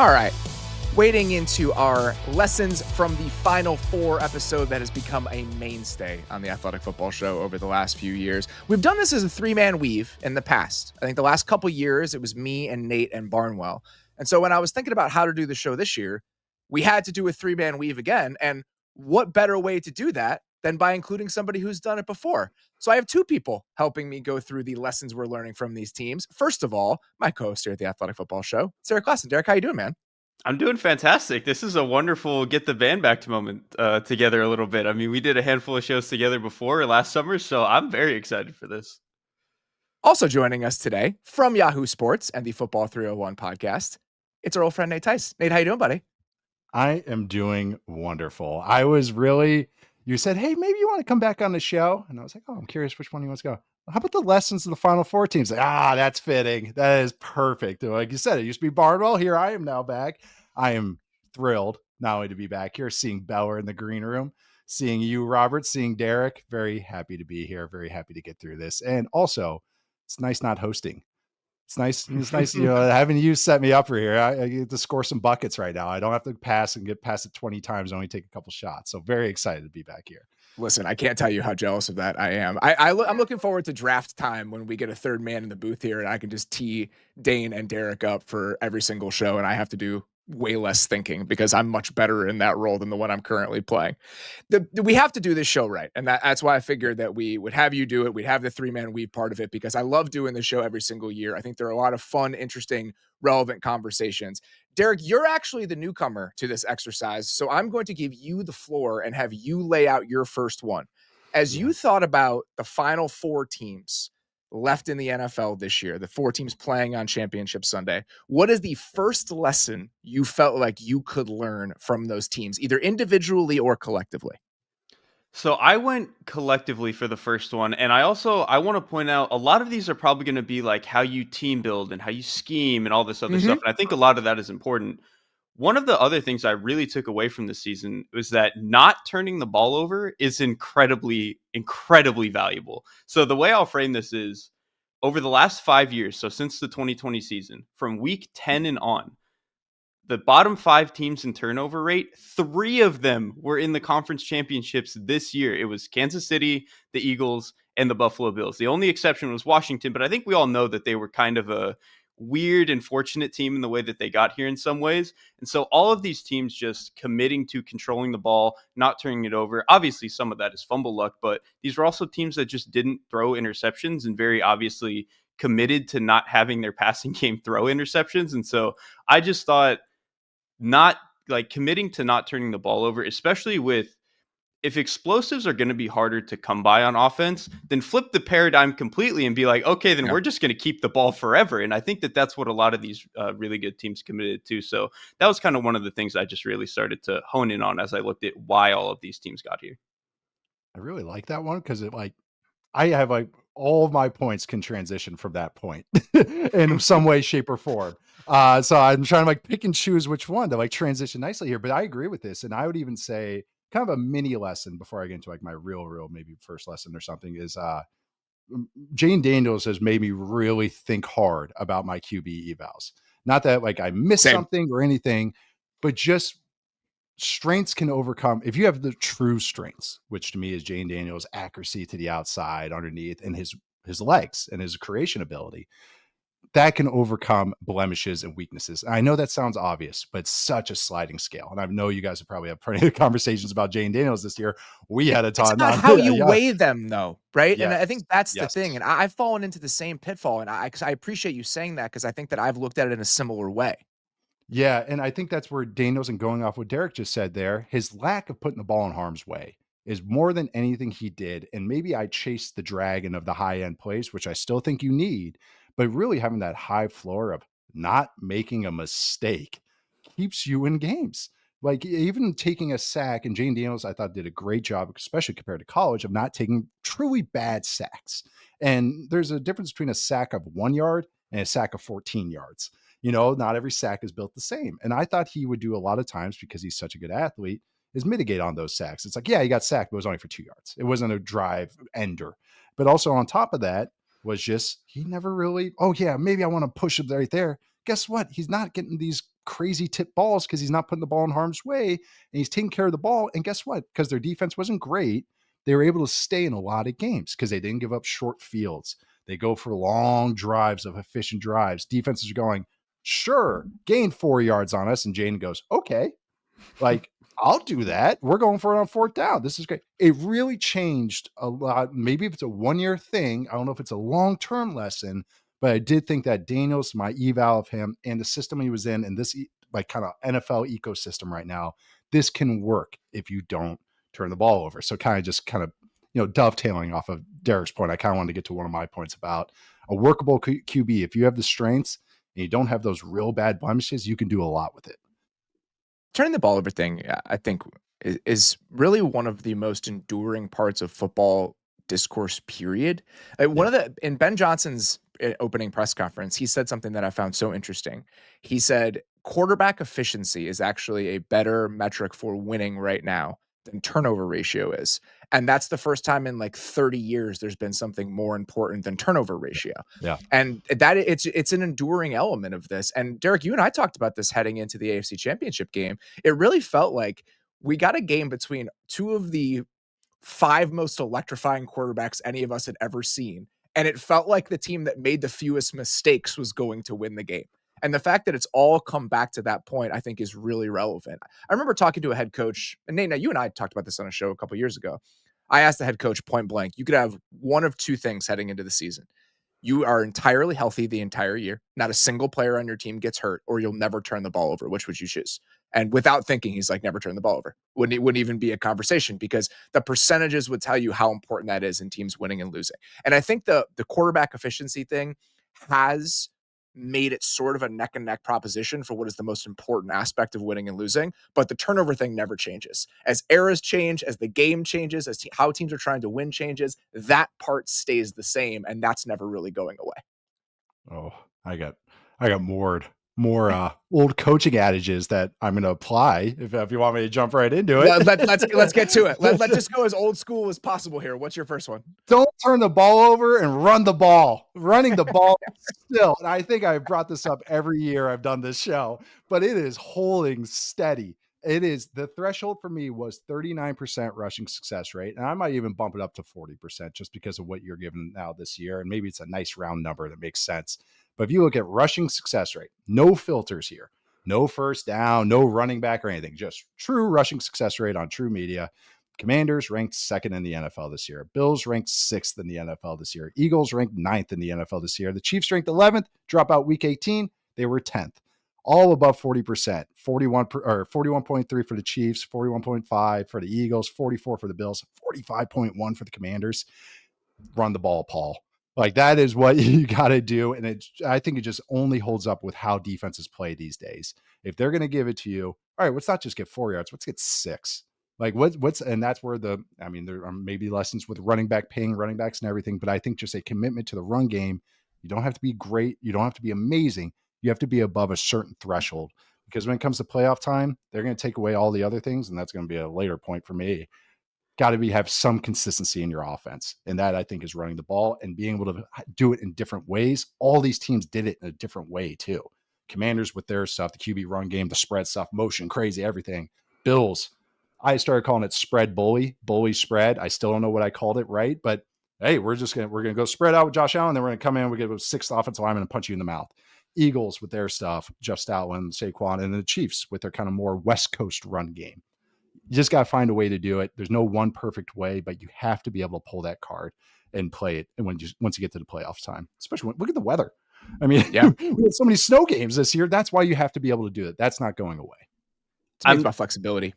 All right. Wading into our lessons from the Final Four episode that has become a mainstay on the Athletic Football Show over the last few years. We've done this as a three-man weave in the past. I think the last couple years, it was me and Nate and Barnwell. And so when I was thinking about how to do the show this year, we had to do a three-man weave again. And what better way to do that than by including somebody who's done it before? So I have two people helping me go through the lessons we're learning from these teams. First of all, my co-host here at the Athletic Football Show, it's Derrik Klassen. Derrik, how you doing, man? I'm doing fantastic. This is a wonderful get the band back to moment together a little bit. I mean, we did a handful of shows together before last summer, so I'm very excited for this. Also joining us today from Yahoo Sports and the Football 301 podcast, it's our old friend Nate Tice. Nate, how you doing, buddy? I am doing wonderful. You said, hey, maybe you want to come back on the show. And I was like, oh, I'm curious which one you want to go. How about the lessons of the Final Four teams? Like, that's fitting. That is perfect. Like you said, it used to be Barnwell. Here I am now back. I am thrilled not only to be back here, seeing Beller in the green room, seeing you, Robert, seeing Derrik. Very happy to be here. Very happy to get through this. And also, it's nice not hosting. It's nice, having you set me up for here. I get to score some buckets right now. I don't have to pass and get past it 20 times, only take a couple shots. So very excited to be back here. Listen, I can't tell you how jealous of that I am. I'm looking forward to draft time when we get a third man in the booth here and I can just tee Dane and Derrik up for every single show and I have to do way less thinking because I'm much better in that role than the one I'm currently playing. We have to do this show right. And that's why I figured that we would have you do it. We'd have the three-man weave part of it because I love doing the show every single year. I think there are a lot of fun, interesting, relevant conversations. Derrik, you're actually the newcomer to this exercise. So I'm going to give you the floor and have you lay out your first one. As you thought about the Final Four teams left in the NFL this year, the four teams playing on Championship Sunday, what is the first lesson you felt like you could learn from those teams, either individually or collectively? So I went collectively for the first one. And I want to point out a lot of these are probably going to be like how you team build and how you scheme and all this other stuff. And I think a lot of that is important. One of the other things I really took away from this season was that not turning the ball over is incredibly, incredibly valuable. So the way I'll frame this is over the last 5 years, so since the 2020 season, from week 10 and on, the bottom 5 teams in turnover rate, 3 of them were in the conference championships this year. It was Kansas City, the Eagles, and the Buffalo Bills. The only exception was Washington, but I think we all know that they were kind of a weird and fortunate team in the way that they got here in some ways. And so all of these teams just committing to controlling the ball, not turning it over. Obviously, some of that is fumble luck, but these were also teams that just didn't throw interceptions and very obviously committed to not having their passing game throw interceptions. And so I just thought not like committing to not turning the ball over, especially with if explosives are going to be harder to come by on offense, then flip the paradigm completely and be like, okay, then we're just going to keep the ball forever. And I think that that's what a lot of these really good teams committed to. So that was kind of one of the things I just really started to hone in on as I looked at why all of these teams got here. I really like that one because I have all of my points can transition from that point in some way, shape, or form. So I'm trying to pick and choose which one to transition nicely here. But I agree with this, and I would even say kind of a mini lesson before I get into my real maybe first lesson or something is Jane Daniels has made me really think hard about my QB evals. Not that I missed something or anything, but just strengths can overcome if you have the true strengths, which to me is Jane Daniels' accuracy to the outside, underneath, and his legs and his creation ability. That can overcome blemishes and weaknesses. And I know that sounds obvious, but it's such a sliding scale. And I know you guys have probably had plenty of conversations about Jane Daniels this year. We had a ton. It's not how you weigh them, though, right? Yes. And I think that's the thing. And I've fallen into the same pitfall. And I appreciate you saying that because I think that I've looked at it in a similar way. Yeah, and I think that's where Daniels, and going off what Derrik just said there, his lack of putting the ball in harm's way is more than anything he did. And maybe I chased the dragon of the high-end plays, which I still think you need, but really having that high floor of not making a mistake keeps you in games. Even taking a sack, and Jane Daniels, I thought, did a great job, especially compared to college, of not taking truly bad sacks. And there's a difference between a sack of 1 yard and a sack of 14 yards. Not every sack is built the same. And I thought he would do a lot of times, because he's such a good athlete, is mitigate on those sacks. It's he got sacked, but it was only for 2 yards. It wasn't a drive ender. But also on top of that was just, he never really, maybe I want to push him right there. Guess what? He's not getting these crazy tip balls because he's not putting the ball in harm's way and he's taking care of the ball. And guess what? Because their defense wasn't great, they were able to stay in a lot of games because they didn't give up short fields. They go for long drives of efficient drives. Defenses are going, sure, gain 4 yards on us. And Jaden goes, okay, like, I'll do that. We're going for it on 4th down. This is great. It really changed a lot. Maybe if it's a 1-year thing, I don't know if it's a long-term lesson, but I did think that Daniels, my eval of him and the system he was in and this like kind of NFL ecosystem right now, this can work if you don't turn the ball over. So kind of, dovetailing off of Derrick's point, I kind of wanted to get to one of my points about a workable QB. If you have the strengths and you don't have those real bad blemishes, you can do a lot with it. Turning the ball over thing, I think, is really one of the most enduring parts of football discourse, period. One of the in Ben Johnson's opening press conference, he said something that I found so interesting. He said, quarterback efficiency is actually a better metric for winning right now than turnover ratio is. And that's the first time in like 30 years there's been something more important than turnover ratio. Yeah. And that it's an enduring element of this. And Derrik, you and I talked about this heading into the AFC Championship game. It really felt like we got a game between two of the 5 most electrifying quarterbacks any of us had ever seen. And it felt like the team that made the fewest mistakes was going to win the game. And the fact that it's all come back to that point, I think, is really relevant. I remember talking to a head coach, and Nate, now you and I talked about this on a show a couple years ago. I asked the head coach point blank, you could have one of 2 things heading into the season. You are entirely healthy the entire year. Not a single player on your team gets hurt, or you'll never turn the ball over. Which would you choose? And without thinking, he's like, never turn the ball over. Wouldn't even be a conversation because the percentages would tell you how important that is in teams winning and losing. And I think the quarterback efficiency thing has made it sort of a neck and neck proposition for what is the most important aspect of winning and losing. But the turnover thing never changes. As eras change, as the game changes, as how teams are trying to win changes, that part stays the same. And that's never really going away. Oh, I got more old coaching adages that I'm going to apply if you want me to jump right into it. Let's get to it. Let's just go as old school as possible here. What's your first one? Don't turn the ball over and run the ball. Running the ball still. And I think I brought this up every year I've done this show, but it is holding steady. It is, the threshold for me was 39% rushing success rate. And I might even bump it up to 40% just because of what you're giving now this year. And maybe it's a nice round number that makes sense. But if you look at rushing success rate, no filters here, no first down, no running back or anything, just true rushing success rate on true media. Commanders ranked 2nd in the NFL this year. Bills ranked 6th in the NFL this year. Eagles ranked 9th in the NFL this year. The Chiefs ranked 11th, drop out week 18. They were 10th. All above 40%, 41.3 for the Chiefs, 41.5 for the Eagles, 44 for the Bills, 45.1 for the Commanders. Run the ball, Paul. Like, that is what you got to do. And I think it just only holds up with how defenses play these days. If they're going to give it to you, all right, let's not just get 4 yards, let's get 6. Like and that's where there are maybe lessons with running back, paying running backs and everything. But I think just a commitment to the run game. You don't have to be great. You don't have to be amazing. You have to be above a certain threshold, because when it comes to playoff time, they're going to take away all the other things. And that's going to be a later point for me. Got to have some consistency in your offense. And that, I think, is running the ball and being able to do it in different ways. All these teams did it in a different way too. Commanders with their stuff, the QB run game, the spread stuff, motion, crazy, everything. Bills, I started calling it spread bully spread. I still don't know what I called it right, but hey, we're going to go spread out with Josh Allen. Then we're going to come in, we get a 6th offensive lineman and punch you in the mouth. Eagles with their stuff, Jeff Stoutland, Saquon, and the Chiefs with their kind of more West Coast run game. You just got to find a way to do it. There's no one perfect way, but you have to be able to pull that card and play it. And once you get to the playoffs time, especially look at the weather. I mean, we had so many snow games this year. That's why you have to be able to do it. That's not going away. It's about flexibility.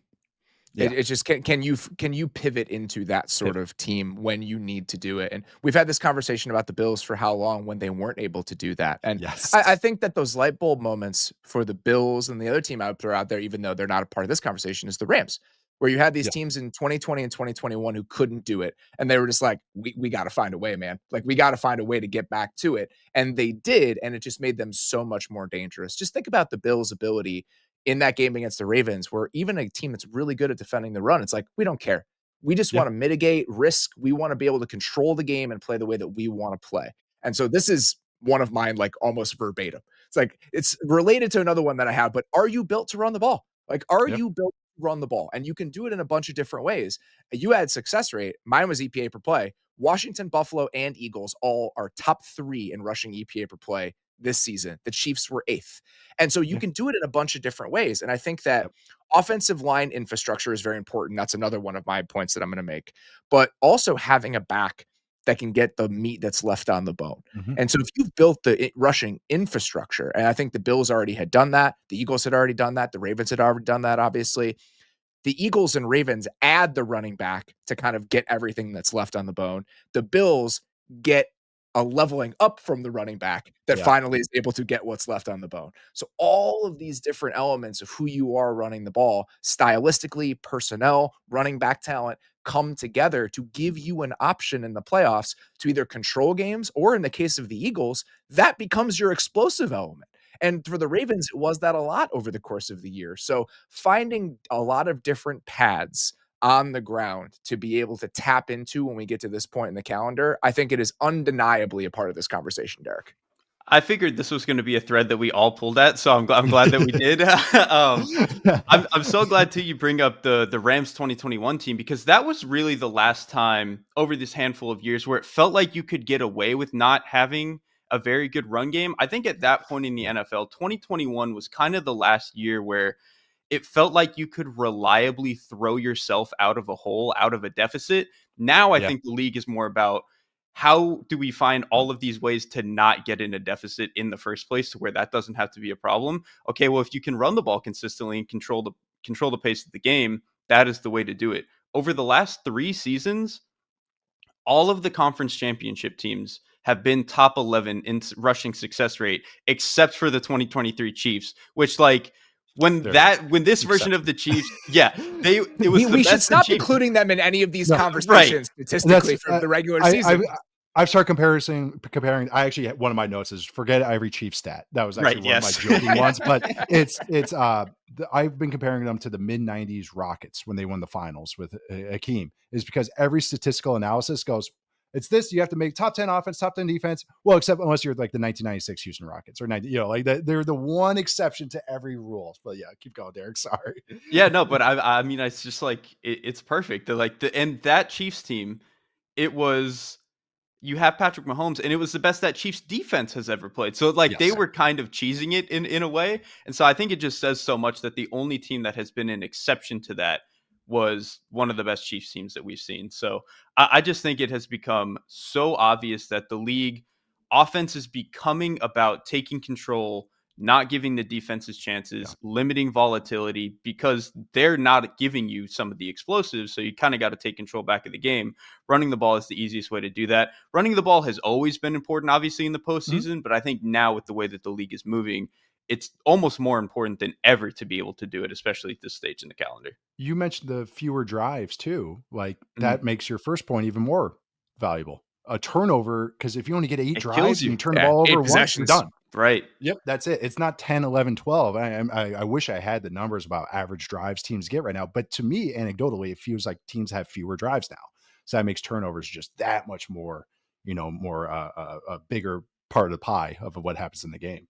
Yeah. It's just, can you pivot into that sort of team when you need to do it? And we've had this conversation about the Bills for how long when they weren't able to do that. And yes. I think that those light bulb moments for the Bills and the other team I would throw out there, even though they're not a part of this conversation, is the Rams, where you had these teams in 2020 and 2021 who couldn't do it. And they were just like, we got to find a way, man. Like, we got to find a way to get back to it. And they did. And it just made them so much more dangerous. Just think about the Bills' ability in that game against the Ravens, where even a team that's really good at defending the run, it's like, we don't care. We just want to mitigate risk. We want to be able to control the game and play the way that we want to play. And so this is one of mine, like almost verbatim. It's like, it's related to another one that I have, but are you built to run the ball? Like, are Yep. you built to run the ball? And you can do it in a bunch of different ways. You had success rate. Mine was EPA per play. Washington, Buffalo, and Eagles all are top 3 in rushing EPA per play this season. The Chiefs were 8th. And so you Yeah. can do it in a bunch of different ways. And I think that Yep. offensive line infrastructure is very important. That's another one of my points that I'm going to make. But also having a back that can get the meat that's left on the bone. Mhm. And so if you've built the rushing infrastructure, and I think the Bills already had done that, the Eagles had already done that, the Ravens had already done that, obviously. The Eagles and Ravens add the running back to kind of get everything that's left on the bone. The Bills get a leveling up from the running back that Yeah. finally is able to get what's left on the bone. So all of these different elements of who you are running the ball, stylistically, personnel, running back talent, come together to give you an option in the playoffs to either control games, or in the case of the Eagles, that becomes your explosive element. And for the Ravens, it was that a lot over the course of the year. So finding a lot of different paths on the ground to be able to tap into when we get to this point in the calendar, I think it is undeniably a part of this conversation, Derek. I figured this was going to be a thread that we all pulled at, so I'm glad that we did. I'm so glad too you bring up the Rams 2021 team, because that was really the last time over this handful of years where it felt like you could get away with not having a very good run game. I think at that point in the NFL, 2021 was kind of the last year where it felt like you could reliably throw yourself out of a hole, out of a deficit. Now I Yeah. think the league is more about how do we find all of these ways to not get in a deficit in the first place, to where that doesn't have to be a problem. Okay, well, if you can run the ball consistently and control the pace of the game, that is the way to do it. Over the last 3 seasons, all of the conference championship teams have been top 11 in rushing success rate, except for the 2023 Chiefs, which, like, when There it is. this version of Exception. the Chiefs, yeah, it was the We should best the stop Chiefs. including them in any of these No, Right. conversations and that's statistically for the regular I season. I've started comparing. I actually one of my notes is forget every Chief stat. That was actually Right, one of my yes. joking ones, but I've been comparing them to the mid '90s Rockets when they won the finals with Hakeem. Is because every statistical analysis goes, it's this, you have to make top 10 offense, top 10 defense. Well, except unless you're like the 1996 Houston Rockets or 90, like they're the one exception to every rule. But yeah, keep going, Derek. Sorry. Yeah, no, but I mean, it's just like it's perfect. And that Chiefs team, it was, you have Patrick Mahomes, and it was the best that Chiefs defense has ever played. So like they Yes. were kind of cheesing it in a way. And so I think it just says so much that the only team that has been an exception to that was one of the best Chiefs teams that we've seen. So I just think it has become so obvious that the league offense is becoming about taking control, not giving the defenses Yeah. chances, limiting volatility, because they're not giving you some of the explosives. So you kind of got to take control back of the game. Running the ball is the easiest way to do that. Running the ball has always been important, obviously, in the Mhm. postseason, but I think now with the way that the league is moving, it's almost more important than ever to be able to do it, especially at this stage in the calendar. You mentioned the fewer drives too. Like Mhm. that makes your first point even more valuable. A turnover, because if you only get 8 It kills drives and you. you turn the Yeah, ball 8 over once, you're possessions. done. Right. Yep, that's it. It's not 10, 11, 12. I wish I had the numbers about average drives teams get right now, but to me, anecdotally, it feels like teams have fewer drives now. So that makes turnovers just that much more, more a bigger part of the pie of what happens in the game.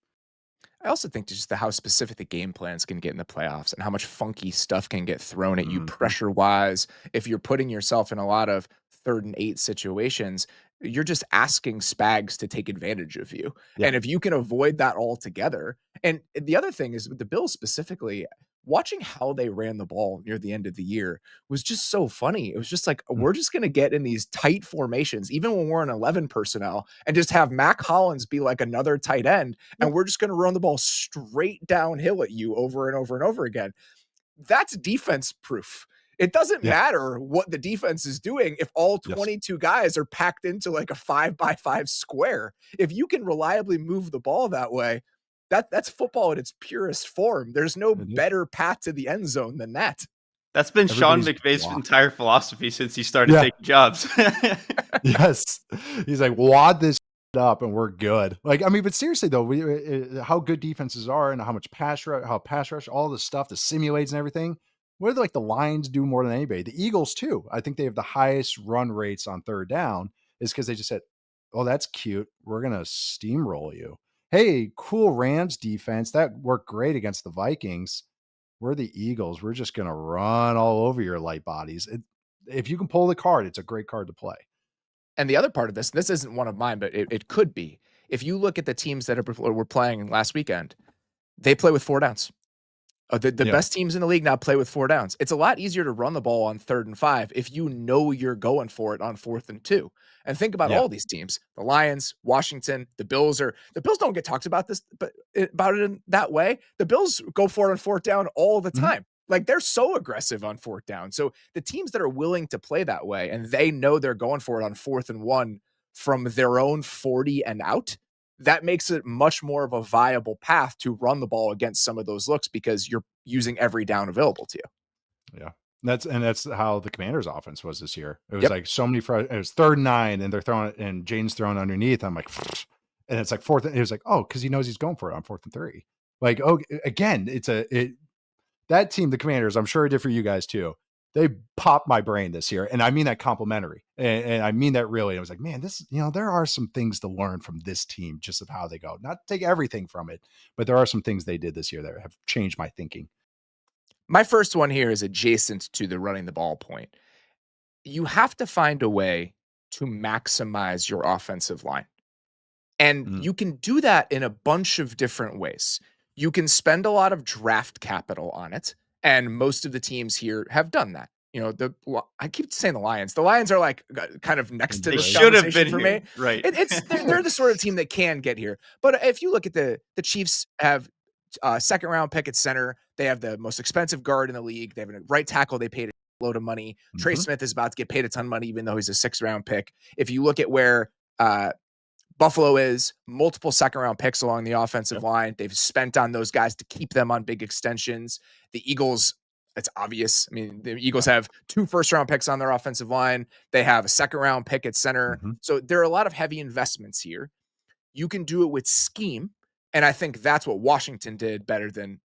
I also think just how specific the game plans can get in the playoffs and how much funky stuff can get thrown at you Mhm. pressure wise. If you're putting yourself in a lot of 3rd and 8 situations, you're just asking Spags to take advantage of you. Yeah. And if you can avoid that altogether, and the other thing is with the Bills specifically, watching how they ran the ball near the end of the year was just so funny. It was just like, Mm. we're just going to get in these tight formations, even when we're in 11 personnel, and just have Mac Hollins be like another tight end, and Yep. we're just going to run the ball straight downhill at you over and over and over again. That's defense proof. It doesn't Yeah. matter what the defense is doing if all Yes. 22 guys are packed into like a 5 by 5 square. If you can reliably move the ball that way, that's football in its purest form. There's no It is. better path to the end zone than that. That's been Sean Everybody's McVay's blocked. entire philosophy since he started Yeah. taking jobs. Yes. He's like, wad this up and we're good. Like, I mean, but seriously though, how good defenses are and how much how pass rush, all the stuff, the simulates and everything. What do like the Lions do more than anybody? The Eagles too. I think they have the highest run rates on third down is because they just said, oh, that's cute. We're going to steamroll you. hey, cool Rams defense. That worked great against the Vikings. We're the Eagles. We're just going to run all over your light bodies. If you can pull the card, it's a great card to play. And the other part of this isn't one of mine, but it could be. If you look at the teams that were playing last weekend, they play with 4 downs. The Yeah. best teams in the league now play with 4 downs. It's a lot easier to run the ball on 3rd and 5 if you know you're going for it on 4th and 2. And think about Yeah. all these teams: the Lions, Washington, the Bills don't get talked about about it in that way. The Bills go for it on 4th down all the Mhm. time. Like, they're so aggressive on 4th down. So the teams that are willing to play that way and they know they're going for it on 4th and 1 from their own 40 and out, that makes it much more of a viable path to run the ball against some of those looks because you're using every down available to you. Yeah. That's how the Commanders offense was this year. It was Yep. like so many, it was 3rd and 9 and they're throwing it and Jane's throwing underneath. I'm like, and it's like 4th. It was like, oh, cause he knows he's going for it on 4th and 3. Like, oh, again, that team, the Commanders, I'm sure it did for you guys too. They popped my brain this year. And I mean that complimentary. And I mean that really. I was like, man, there are some things to learn from this team, just of how they go. Not to take everything from it, but there are some things they did this year that have changed my thinking. My first one here is adjacent to the running the ball point. You have to find a way to maximize your offensive line. And you can do that in a bunch of different ways. You can spend a lot of draft capital on it, and most of the teams here have done that. I keep saying the Lions. The Lions are like kind of next to They this should have conversation been for here. me. Right. They're the sort of team that can get here. But if you look at the Chiefs have second round pick at center, they have the most expensive guard in the league. They have a right tackle. They paid a load of money. Trey Smith is about to get paid a ton of money, even though he's a 6th round pick. If you look at where Buffalo is, multiple 2nd round picks along the offensive line. They've spent on those guys to keep them on big extensions. The Eagles, it's obvious. I mean, the Eagles have 2 1st round picks on their offensive line. They have a 2nd round pick at center. So there are a lot of heavy investments here. You can do it with scheme. And I think that's what Washington did better than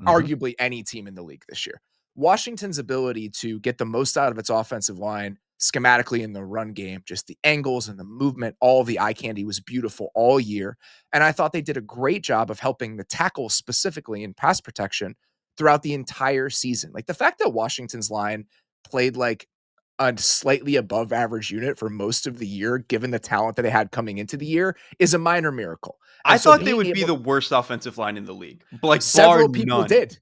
arguably any team in the league this year. Washington's ability to get the most out of its offensive line schematically in the run game, just the angles and the movement, all the eye candy was beautiful all year. And I thought they did a great job of helping the tackles specifically in pass protection throughout the entire season. Like, the fact that Washington's line played like a slightly above average unit for most of the year, given the talent that they had coming into the year, is a minor miracle. And I so thought they being would be able, the worst offensive line in the league. Like, several bar people none. did.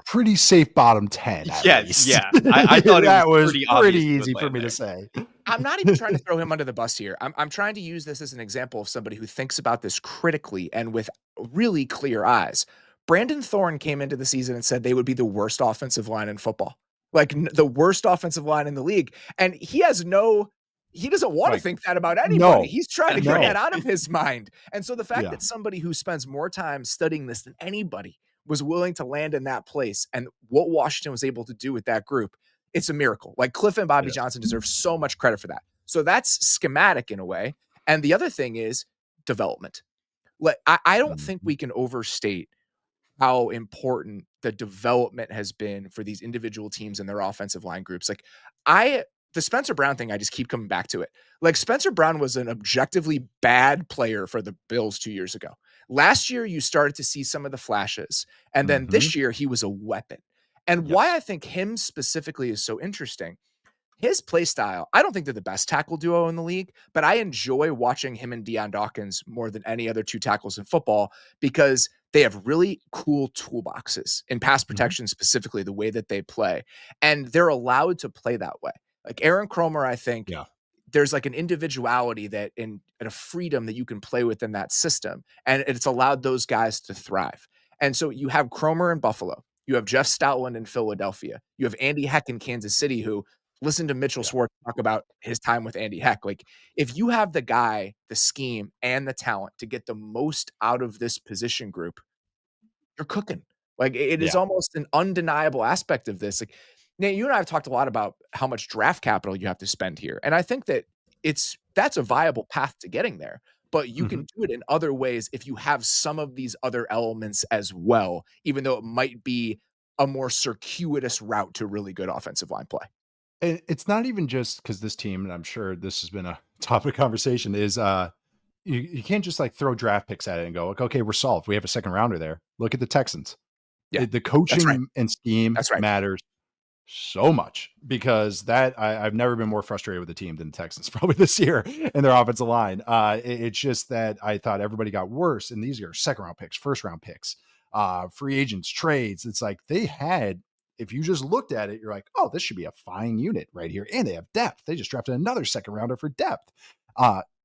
Pretty safe bottom 10 at least. Yeah. I thought that it was pretty obvious easy would for land me there. to say. I'm not even trying to throw him under the bus here. I'm trying to use this as an example of somebody who thinks about this critically and with really clear eyes. Brandon Thorne came into the season and said they would be the worst offensive line in football, like the worst offensive line in the league. And he doesn't want to think that about anybody. No. He's trying to get that out of his mind. And so the fact Yeah. that somebody who spends more time studying this than anybody was willing to land in that place, and what Washington was able to do with that group, it's a miracle. Like, Cliff and Bobby Johnson deserve so much credit for that. So that's schematic in a way. And the other thing is development. Like, I don't think we can overstate how important the development has been for these individual teams and their offensive line groups. Like, the Spencer Brown thing, I just keep coming back to it. Like, Spencer Brown was an objectively bad player for the Bills 2 years ago. Last year, you started to see some of the flashes. And then this year, he was a weapon. And why I think him specifically is so interesting, his play style, I don't think they're the best tackle duo in the league, but I enjoy watching him and Deion Dawkins more than any other 2 tackles in football because they have really cool toolboxes in pass protection, specifically the way that they play. And they're allowed to play that way. Like Aaron Cromer, I think there's like an individuality that and a freedom that you can play within that system. And it's allowed those guys to thrive. And so you have Cromer in Buffalo. You have Jeff Stoutland in Philadelphia. You have Andy Heck in Kansas City, who listen to Mitchell Schwartz talk about his time with Andy Heck. Like, if you have the guy, the scheme, and the talent to get the most out of this position group, you're cooking. Like, it is almost an undeniable aspect of this. Like, Nate, you and I have talked a lot about how much draft capital you have to spend here. And I think that that's a viable path to getting there. But you can do it in other ways if you have some of these other elements as well, even though it might be a more circuitous route to really good offensive line play. And it's not even just because this team, and I'm sure this has been a topic of conversation, is you can't just like throw draft picks at it and go, like, okay, we're solved. We have a second rounder there. Look at the Texans. Yeah, The that's right. coaching and scheme That's right. matters so much because I've never been more frustrated with the team than the Texans probably this year in their offensive line. It's just that I thought everybody got worse, and these are second round picks, first round picks, free agents, trades. It's like they had. If you just looked at it, you're like, oh, this should be a fine unit right here, and they have depth. They just drafted another second rounder for depth.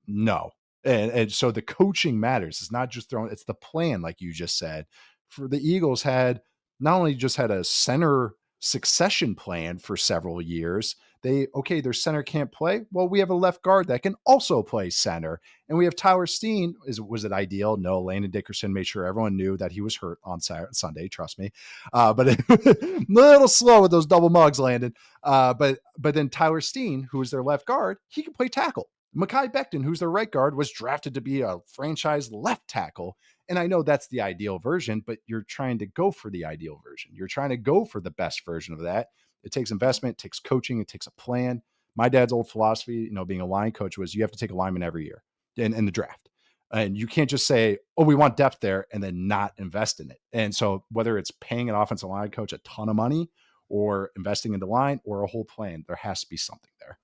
No, and so the coaching matters. It's not just throwing; it's the plan, like you just said. For the Eagles, had not only just had a center succession plan for several years. Their center can't play. Well, we have a left guard that can also play center. And we have Tyler Steen. Was it ideal? No, Landon Dickerson made sure everyone knew that he was hurt on Sunday. Trust me. But a little slow with those double mugs, Landon. But then Tyler Steen, who is their left guard, he can play tackle. Mekhi Becton, who's their right guard, was drafted to be a franchise left tackle. And I know that's the ideal version, but you're trying to go for the ideal version. You're trying to go for the best version of that. It takes investment, it takes coaching, it takes a plan. My dad's old philosophy, being a line coach, was you have to take a lineman every year in the draft. And you can't just say, oh, we want depth there and then not invest in it. And so whether it's paying an offensive line coach a ton of money or investing in the line or a whole plan, there has to be something there.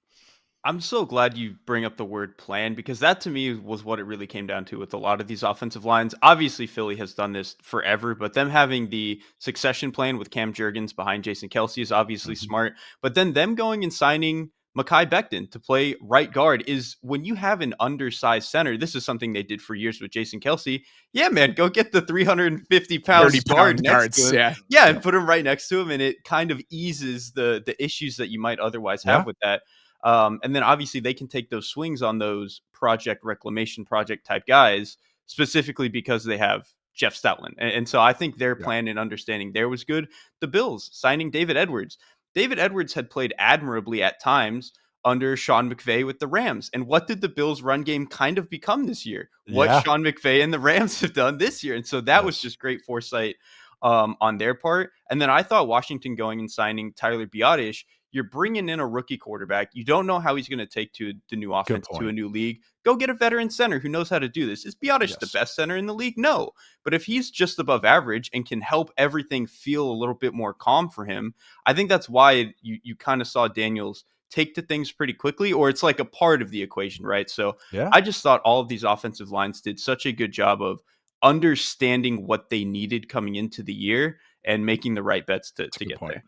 I'm so glad you bring up the word plan, because that to me was what it really came down to with a lot of these offensive lines. Obviously, Philly has done this forever, but them having the succession plan with Cam Jurgens behind Jason Kelsey is obviously smart. But then them going and signing Mekhi Becton to play right guard is, when you have an undersized center, this is something they did for years with Jason Kelsey. Yeah, man, go get the 350-pound 30-pound guard next guards, to him. Yeah, and put him right next to him, and it kind of eases the issues that you might otherwise have with that. And then obviously they can take those swings on those reclamation project type guys, specifically because they have Jeff Stoutland. And so I think their plan and understanding there was good. The Bills signing David Edwards. David Edwards had played admirably at times under Sean McVay with the Rams. And what did the Bills run game kind of become this year? What Sean McVay and the Rams have done this year. And so that was just great foresight on their part. And then I thought Washington going and signing Tyler Biadasz, you're bringing in a rookie quarterback. You don't know how he's going to take to the new offense, to a new league. Go get a veteran center who knows how to do this. Is Biadasz the best center in the league? No. But if he's just above average and can help everything feel a little bit more calm for him, I think that's why you kind of saw Daniels take to things pretty quickly, or it's like a part of the equation, right? So I just thought all of these offensive lines did such a good job of understanding what they needed coming into the year and making the right bets to get there.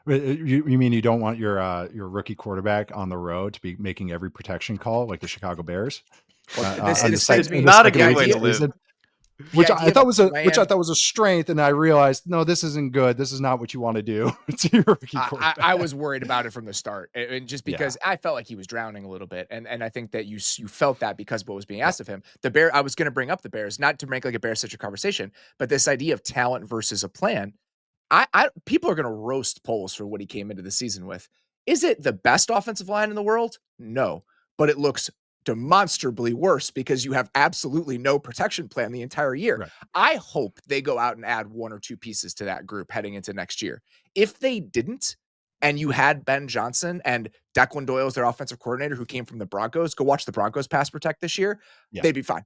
You mean you don't want your rookie quarterback on the road to be making every protection call like the Chicago Bears? This is not a good way to live. Which I thought was a strength, and I realized, no, this isn't good. This is not what you want to do to your rookie quarterback. I was worried about it from the start, and just because I felt like he was drowning a little bit, and I think that you felt that because of what was being asked of him. I was going to bring up the Bears, not to make like a Bears-centric conversation, but this idea of talent versus a plan. People are going to roast Poles for what he came into the season with. Is it the best offensive line in the world? No, but it looks demonstrably worse because you have absolutely no protection plan the entire year. Right. I hope they go out and add one or two pieces to that group heading into next year. If they didn't, and you had Ben Johnson and Declan Doyle as their offensive coordinator who came from the Broncos, go watch the Broncos pass protect this year, they'd be fine.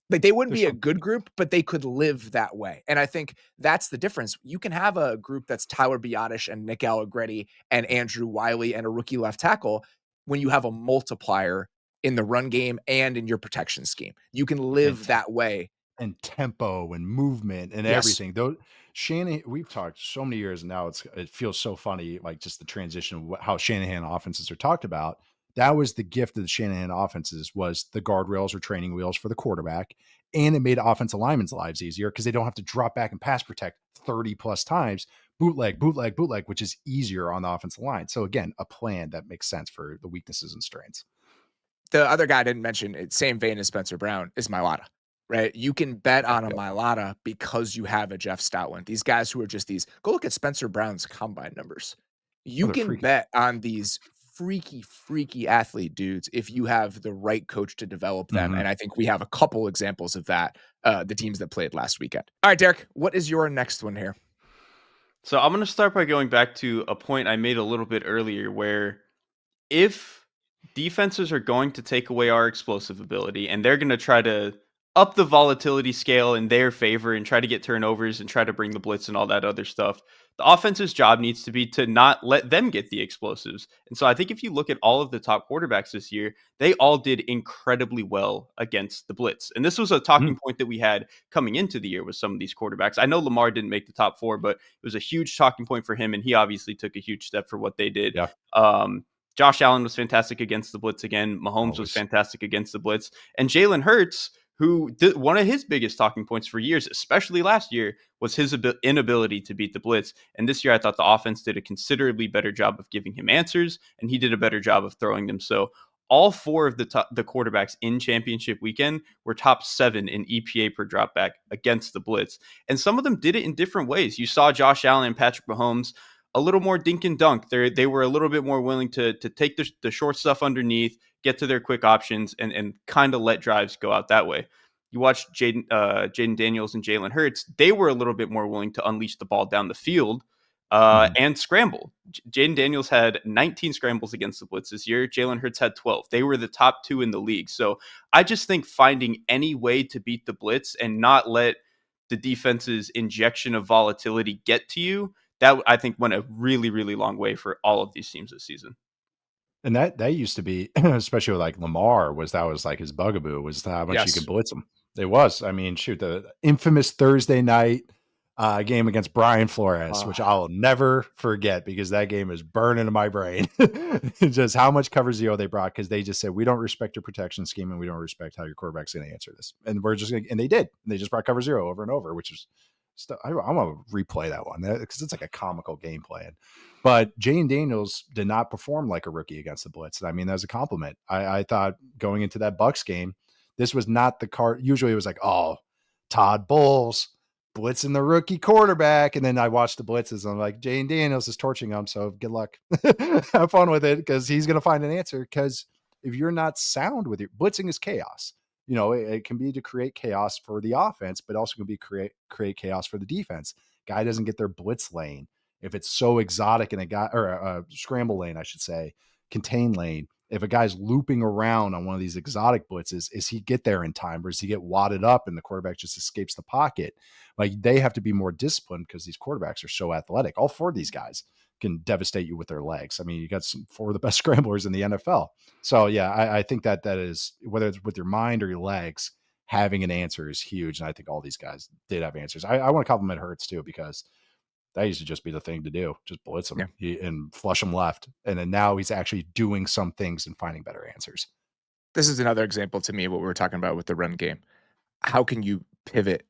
Like, they wouldn't be a good group, but they could live that way. And I think that's the difference. You can have a group that's Tyler Biadasz and Nick Allegretti and Andrew Wiley and a rookie left tackle when you have a multiplier in the run game and in your protection scheme. You can live that way. And tempo and movement and everything. Though Shanahan, we've talked so many years, and now it feels so funny, like just the transition of how Shanahan offenses are talked about. That was the gift of the Shanahan offenses, was the guardrails or training wheels for the quarterback. And it made offensive linemen's lives easier because they don't have to drop back and pass protect 30 plus times, bootleg, which is easier on the offensive line. So again, a plan that makes sense for the weaknesses and strengths. The other guy I didn't mention, same vein as Spencer Brown, is Mailata, right? You can bet on a Mailata because you have a Jeff Stoutland. These guys who are just go look at Spencer Brown's combine numbers. You can bet on these freaky athlete dudes if you have the right coach to develop them. And I think we have a couple examples of that, the teams that played last weekend. All right, Derek, what is your next one here? So I'm going to start by going back to a point I made a little bit earlier, where if defenses are going to take away our explosive ability, and they're going to try to up the volatility scale in their favor and try to get turnovers and try to bring the blitz and all that other stuff. The offense's job needs to be to not let them get the explosives. And so I think if you look at all of the top quarterbacks this year, they all did incredibly well against the blitz. And this was a talking point that we had coming into the year with some of these quarterbacks. I know Lamar didn't make the top 4, but it was a huge talking point for him, and he obviously took a huge step for what they did. Yeah. Josh Allen was fantastic against the blitz again. Mahomes was fantastic against the blitz. And Jalen Hurts, who did one of his biggest talking points for years, especially last year, was his inability to beat the blitz. And this year, I thought the offense did a considerably better job of giving him answers, and he did a better job of throwing them. So all 4 of the quarterbacks in championship weekend were top 7 in EPA per dropback against the blitz. And some of them did it in different ways. You saw Josh Allen and Patrick Mahomes a little more dink and dunk. They were a little bit more willing to take the short stuff underneath, get to their quick options, and kind of let drives go out that way. You watch Jaden Daniels and Jalen Hurts. They were a little bit more willing to unleash the ball down the field and scramble. Jaden Daniels had 19 scrambles against the blitz this year. Jalen Hurts had 12. They were the top 2 in the league. So I just think finding any way to beat the blitz and not let the defense's injection of volatility get to you, that I think went a really, really long way for all of these teams this season. And that used to be, especially with like Lamar, was like his bugaboo, was how much you could blitz him. It was. I mean, shoot, the infamous Thursday night game against Brian Flores, which I'll never forget because that game is burned into my brain. Just how much cover zero they brought because they just said, we don't respect your protection scheme and we don't respect how your quarterback's going to answer this. And we're just going to, and they did. And they just brought cover zero over and over, which is, I want to replay that one because it's like a comical game plan. But Jane Daniels did not perform like a rookie against the blitz. And I mean, that was a compliment. I thought going into that Bucks game, this was not the card. Usually it was like, oh, Todd Bowles blitzing the rookie quarterback. And then I watched the blitzes and I'm like, Jane Daniels is torching him. So good luck. Have fun with it because he's going to find an answer. Because if you're not sound with your blitzing is chaos. You know, it can be to create chaos for the offense, but also can be create chaos for the defense. Guy doesn't get their blitz lane. If it's so exotic in a guy or a scramble lane, I should say, contain lane. If a guy's looping around on one of these exotic blitzes, is he get there in time or does he get wadded up and the quarterback just escapes the pocket? Like they have to be more disciplined because these quarterbacks are so athletic. All 4 of these guys can devastate you with their legs. I mean, you got 4 of the best scramblers in the NFL. So yeah, I think that is, whether it's with your mind or your legs, having an answer is huge. And I think all these guys did have answers. I want to compliment Hurts too, because that used to just be the thing to do. Just blitz him and flush him left. And then now he's actually doing some things and finding better answers. This is another example to me, what we were talking about with the run game. How can you pivot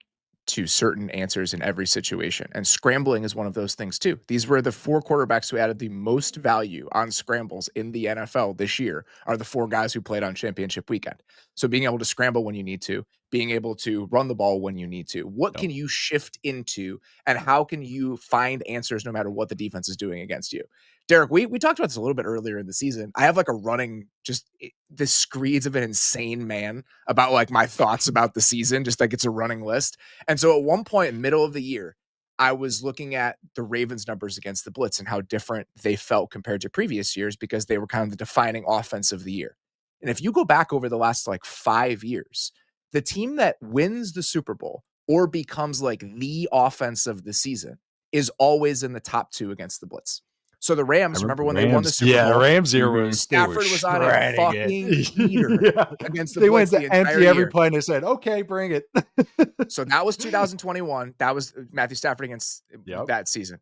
to certain answers in every situation? And scrambling is one of those things too. These were the 4 quarterbacks who added the most value on scrambles in the NFL this year are the 4 guys who played on championship weekend. So being able to scramble when you need to, being able to run the ball when you need to, what can you shift into and how can you find answers no matter what the defense is doing against you? Derrik, we talked about this a little bit earlier in the season. I have like a running, just the screeds of an insane man about like my thoughts about the season, just like it's a running list. And so at one point, middle of the year, I was looking at the Ravens numbers against the blitz and how different they felt compared to previous years because they were kind of the defining offense of the year. And if you go back over the last like 5 years, the team that wins the Super Bowl or becomes like the offense of the season is always in the top 2 against the blitz. So the Rams, remember when they won the Super Bowl? Yeah, Rams here was Stafford was on a fucking heater against the they blitz went the to entire empty every year. play and they said, okay, bring it. So that was 2021. That was Matthew Stafford against that season.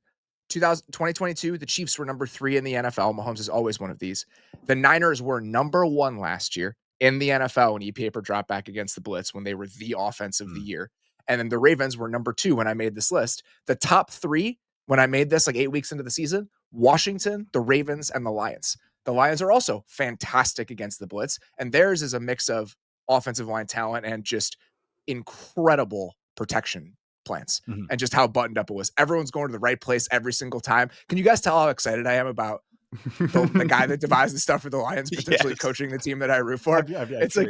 2022, the Chiefs were number 3 in the NFL. Mahomes is always one of these. The Niners were number 1 last year in the NFL in EPA per dropback against the blitz when they were the offense of the year. And then the Ravens were number 2 when I made this list. The top 3 when I made this like 8 weeks into the season, Washington, the Ravens, and the Lions. The Lions are also fantastic against the blitz, and theirs is a mix of offensive line talent and just incredible protection plans and just how buttoned up it was. Everyone's going to the right place every single time. Can you guys tell how excited I am about the guy that devised the stuff for the Lions potentially coaching the team that I root for? It's like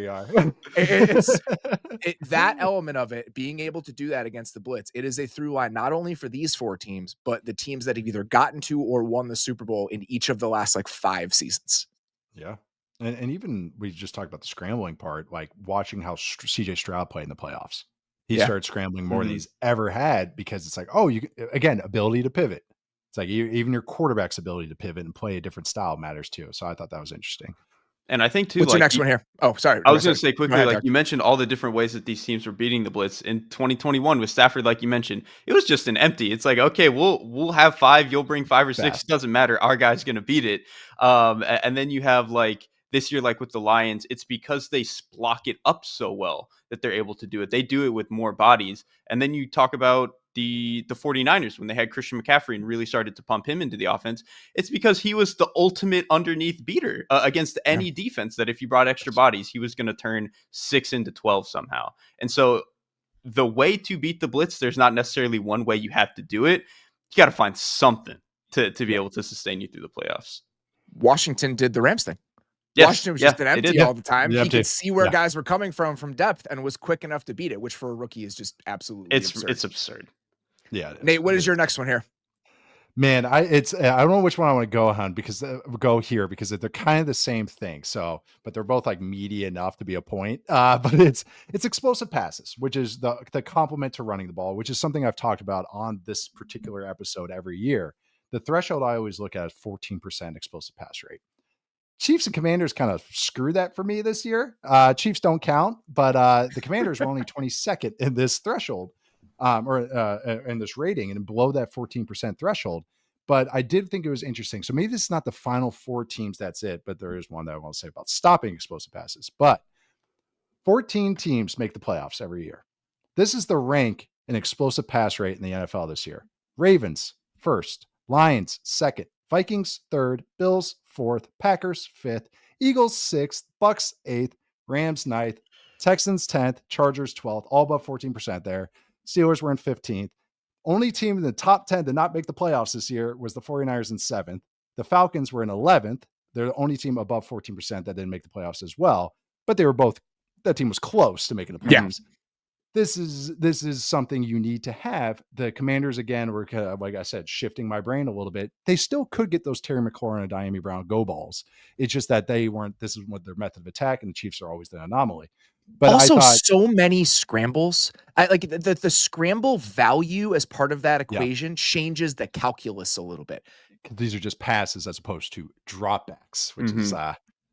that element of it, being able to do that against the blitz, it is a through line not only for these 4 teams, but the teams that have either gotten to or won the Super Bowl in each of the last like 5 seasons. Yeah. And even we just talked about the scrambling part, like watching how CJ Stroud played in the playoffs. He Yeah. started scrambling more than Mhm. he's ever had because it's like, oh, again, ability to pivot. It's like even your quarterback's ability to pivot and play a different style matters too. So I thought that was interesting. And I think too, What's your like next one here? Oh, sorry. I was going to say Go quickly, ahead, like Doug. you mentioned all the different ways that these teams were beating the blitz in 2021 with Stafford. Like you mentioned, it was just an empty. It's like, okay, we'll have 5, you'll bring 5 or 6. Fast. It doesn't matter. Our guy's going to beat it. And then you have like this year, like with the Lions, it's because they block it up so well that they're able to do it. They do it with more bodies. And then you talk about the 49ers when they had Christian McCaffrey and really started to pump him into the offense. It's because he was the ultimate underneath beater against any defense that if you brought extra bodies, he was going to turn 6 into 12 somehow. And so the way to beat the blitz, there's not necessarily one way you have to do it. You got to find something to be able to sustain you through the playoffs. Washington did the Rams thing. Yes. Washington was Yeah, just an they empty did. all the time. The He empty. could see where Yeah. guys were coming from depth and was quick enough to beat it, which for a rookie is just absolutely absurd. It's absurd. Yeah. Nate, what is your next one here? Man, I don't know which one I want to go on because go here because they're kind of the same thing. So, but they're both like meaty enough to be a point. But it's explosive passes, which is the complement to running the ball, which is something I've talked about on this particular episode every year. The threshold I always look at is 14% explosive pass rate. Chiefs and Commanders kind of screw that for me this year. Chiefs don't count, but the Commanders were only 22nd in this threshold, or in this rating, and below that 14% threshold. But I did think it was interesting. So maybe this is not the final 4 teams. That's it. But there is one that I want to say about stopping explosive passes. But 14 teams make the playoffs every year. This is the rank in explosive pass rate in the NFL this year. Ravens first, Lions second, Vikings third, Bills fourth, Packers fifth, Eagles sixth, Bucks eighth, Rams ninth, Texans 10th, Chargers 12th, all above 14% there. Steelers were in 15th. Only team in the top 10 to not make the playoffs this year was the 49ers in 7th. The Falcons were in 11th. They're the only team above 14% that didn't make the playoffs as well, but they were both, that team was close to making the playoffs. Yeah. This is something you need to have. The Commanders, again, were kind of, like I said, shifting my brain a little bit. They still could get those Terry McLaurin and Diami Brown go balls. It's just that they weren't, this is what their method of attack, and the Chiefs are always the anomaly. But also, I thought, so many scrambles. Like the scramble value as part of that equation changes the calculus a little bit. these are just passes as opposed to dropbacks, which is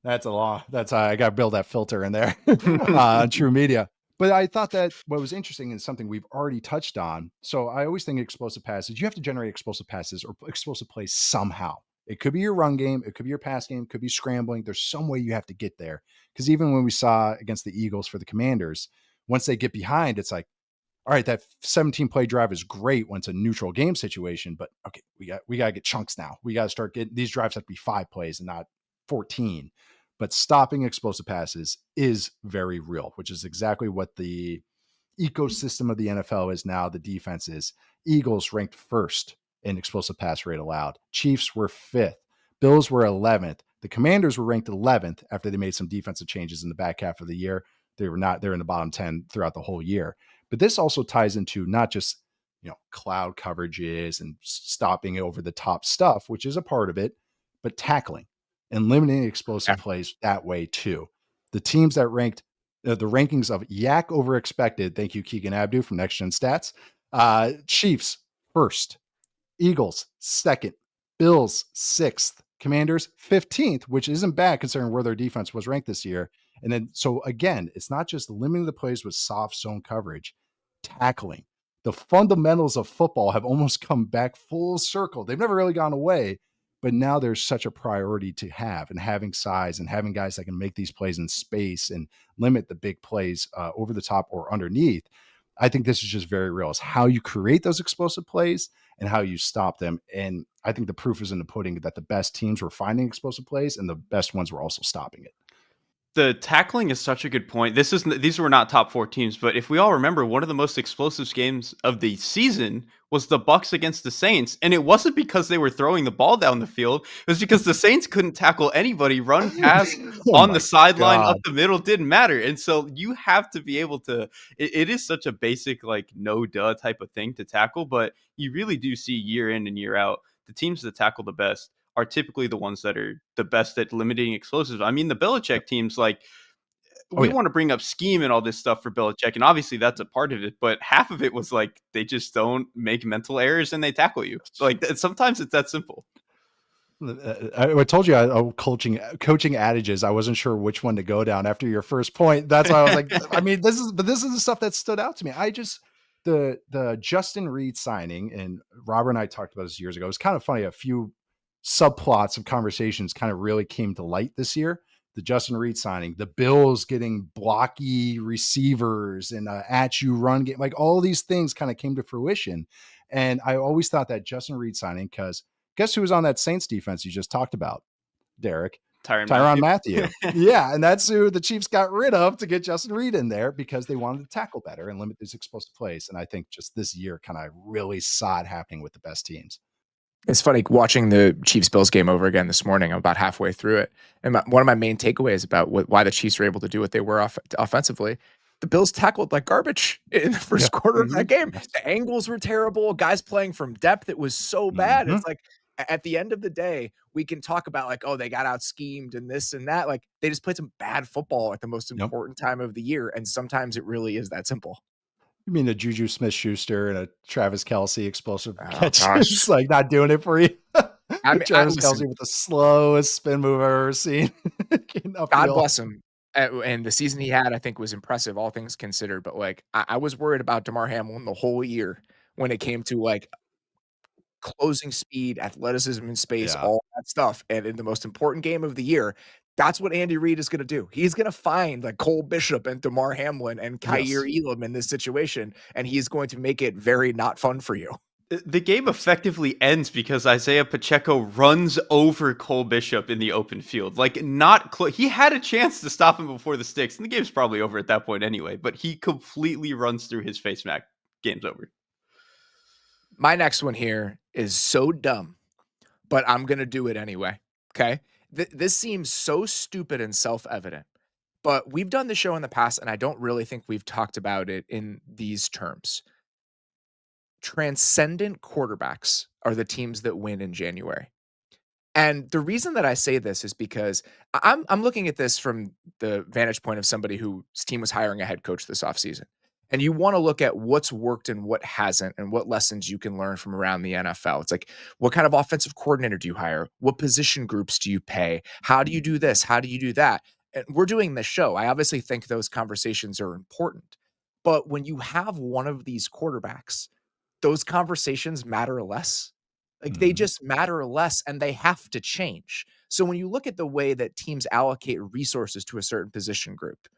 that's a law. That's I got to build that filter in there on True Media. But I thought that what was interesting is something we've already touched on. So I always think explosive passes, you have to generate explosive passes or explosive plays somehow. It could be your run game, it could be your pass game, it could be scrambling. There's some way you have to get there. Because even when we saw against the Eagles for the Commanders, once they get behind, it's like, all right, that 17 play drive is great when it's a neutral game situation, but okay, we got to get chunks now. We got to start getting these drives have to be 5 plays and not 14. But stopping explosive passes is very real, which is exactly what the ecosystem of the NFL is now. The defense is. Eagles ranked first in explosive pass rate allowed. Chiefs were 5th. Bills were 11th. The Commanders were ranked 11th after they made some defensive changes in the back half of the year. They're in the bottom 10 throughout the whole year. But this also ties into not just, cloud coverages and stopping over the top stuff, which is a part of it, but tackling and limiting explosive plays that way too. The teams that ranked the rankings of yak over expected. Thank you, Keegan Abdu from Next Gen Stats. Chiefs first, Eagles second, Bills 6th, Commanders 15th, which isn't bad considering where their defense was ranked this year. And then, so again, it's not just limiting the plays with soft zone coverage, tackling. The fundamentals of football have almost come back full circle. They've never really gone away, but now there's such a priority to have, and having size and having guys that can make these plays in space and limit the big plays over the top or underneath. I think this is just very real. It's how you create those explosive plays and how you stop them. And I think the proof is in the pudding that the best teams were finding explosive plays and the best ones were also stopping it. The tackling is such a good point. These were not top 4 teams, but if we all remember, one of the most explosive games of the season was the Bucks against the Saints, and it wasn't because they were throwing the ball down the field. It was because the Saints couldn't tackle anybody, run pass on the sideline, up the middle, didn't matter. And so you have to be able to. It is such a basic, like, no duh type of thing to tackle, but you really do see year in and year out the teams that tackle the best are typically the ones that are the best at limiting explosives. I mean, the Belichick teams, like, Oh we yeah. want to bring up scheme and all this stuff for Belichick, and obviously that's a part of it, but half of it was like they just don't make mental errors and they tackle you. Like, sometimes it's that simple. I told you coaching adages. I wasn't sure which one to go down after your first point. That's why I was like, I mean, this is the stuff that stood out to me. The Justin Reed signing, and Robert and I talked about this years ago. It was kind of funny. A few subplots of conversations kind of really came to light this year. The Justin Reed signing, the Bills getting blocky receivers and at you run game, like all these things kind of came to fruition. And I always thought that Justin Reed signing, because guess who was on that Saints defense you just talked about, Derek? Tyrann Mathieu. Yeah, and that's who the Chiefs got rid of to get Justin Reed in there because they wanted to tackle better and limit these explosive plays. And I think just this year kind of really saw it happening with the best teams. It's funny watching the Chiefs-Bills game over again this morning. I'm about halfway through it. And one of my main takeaways about why the Chiefs were able to do what they were offensively, the Bills tackled like garbage in the first quarter of that game. Yes. The angles were terrible. Guys playing from depth. It was so bad. It's like at the end of the day, we can talk about like, oh, they got out schemed and this and that. Like they just played some bad football at the most important time of the year. And sometimes it really is that simple. You mean a Juju Smith-Schuster and a Travis Kelce explosive catch? Gosh. It's like not doing it for you. I mean, Travis Kelce with the slowest spin move I've ever seen. God bless him. And the season he had, I think, was impressive, all things considered. But like, I was worried about DeMar Hamlin the whole year when it came to like closing speed, athleticism in space, all that stuff. And in the most important game of the year, that's what Andy Reid is going to do. He's going to find like Cole Bishop and DeMar Hamlin and Kaiir Elam in this situation, and he's going to make it very not fun for you. The game effectively ends because Isaiah Pacheco runs over Cole Bishop in the open field. Like, not he had a chance to stop him before the sticks, and the game's probably over at that point anyway, but he completely runs through his face mask. Game's over. My next one here is so dumb, but I'm going to do it anyway. Okay. This seems so stupid and self-evident, but we've done the show in the past, and I don't really think we've talked about it in these terms. Transcendent quarterbacks are the teams that win in January. And the reason that I say this is because I'm looking at this from the vantage point of somebody whose team was hiring a head coach this offseason. And you want to look at what's worked and what hasn't and what lessons you can learn from around the NFL. It's like, what kind of offensive coordinator do you hire? What position groups do you pay? How do you do this? How do you do that? And we're doing this show. I obviously think those conversations are important. But when you have one of these quarterbacks, those conversations matter less. Like they just matter less and they have to change. So when you look at the way that teams allocate resources to a certain position group,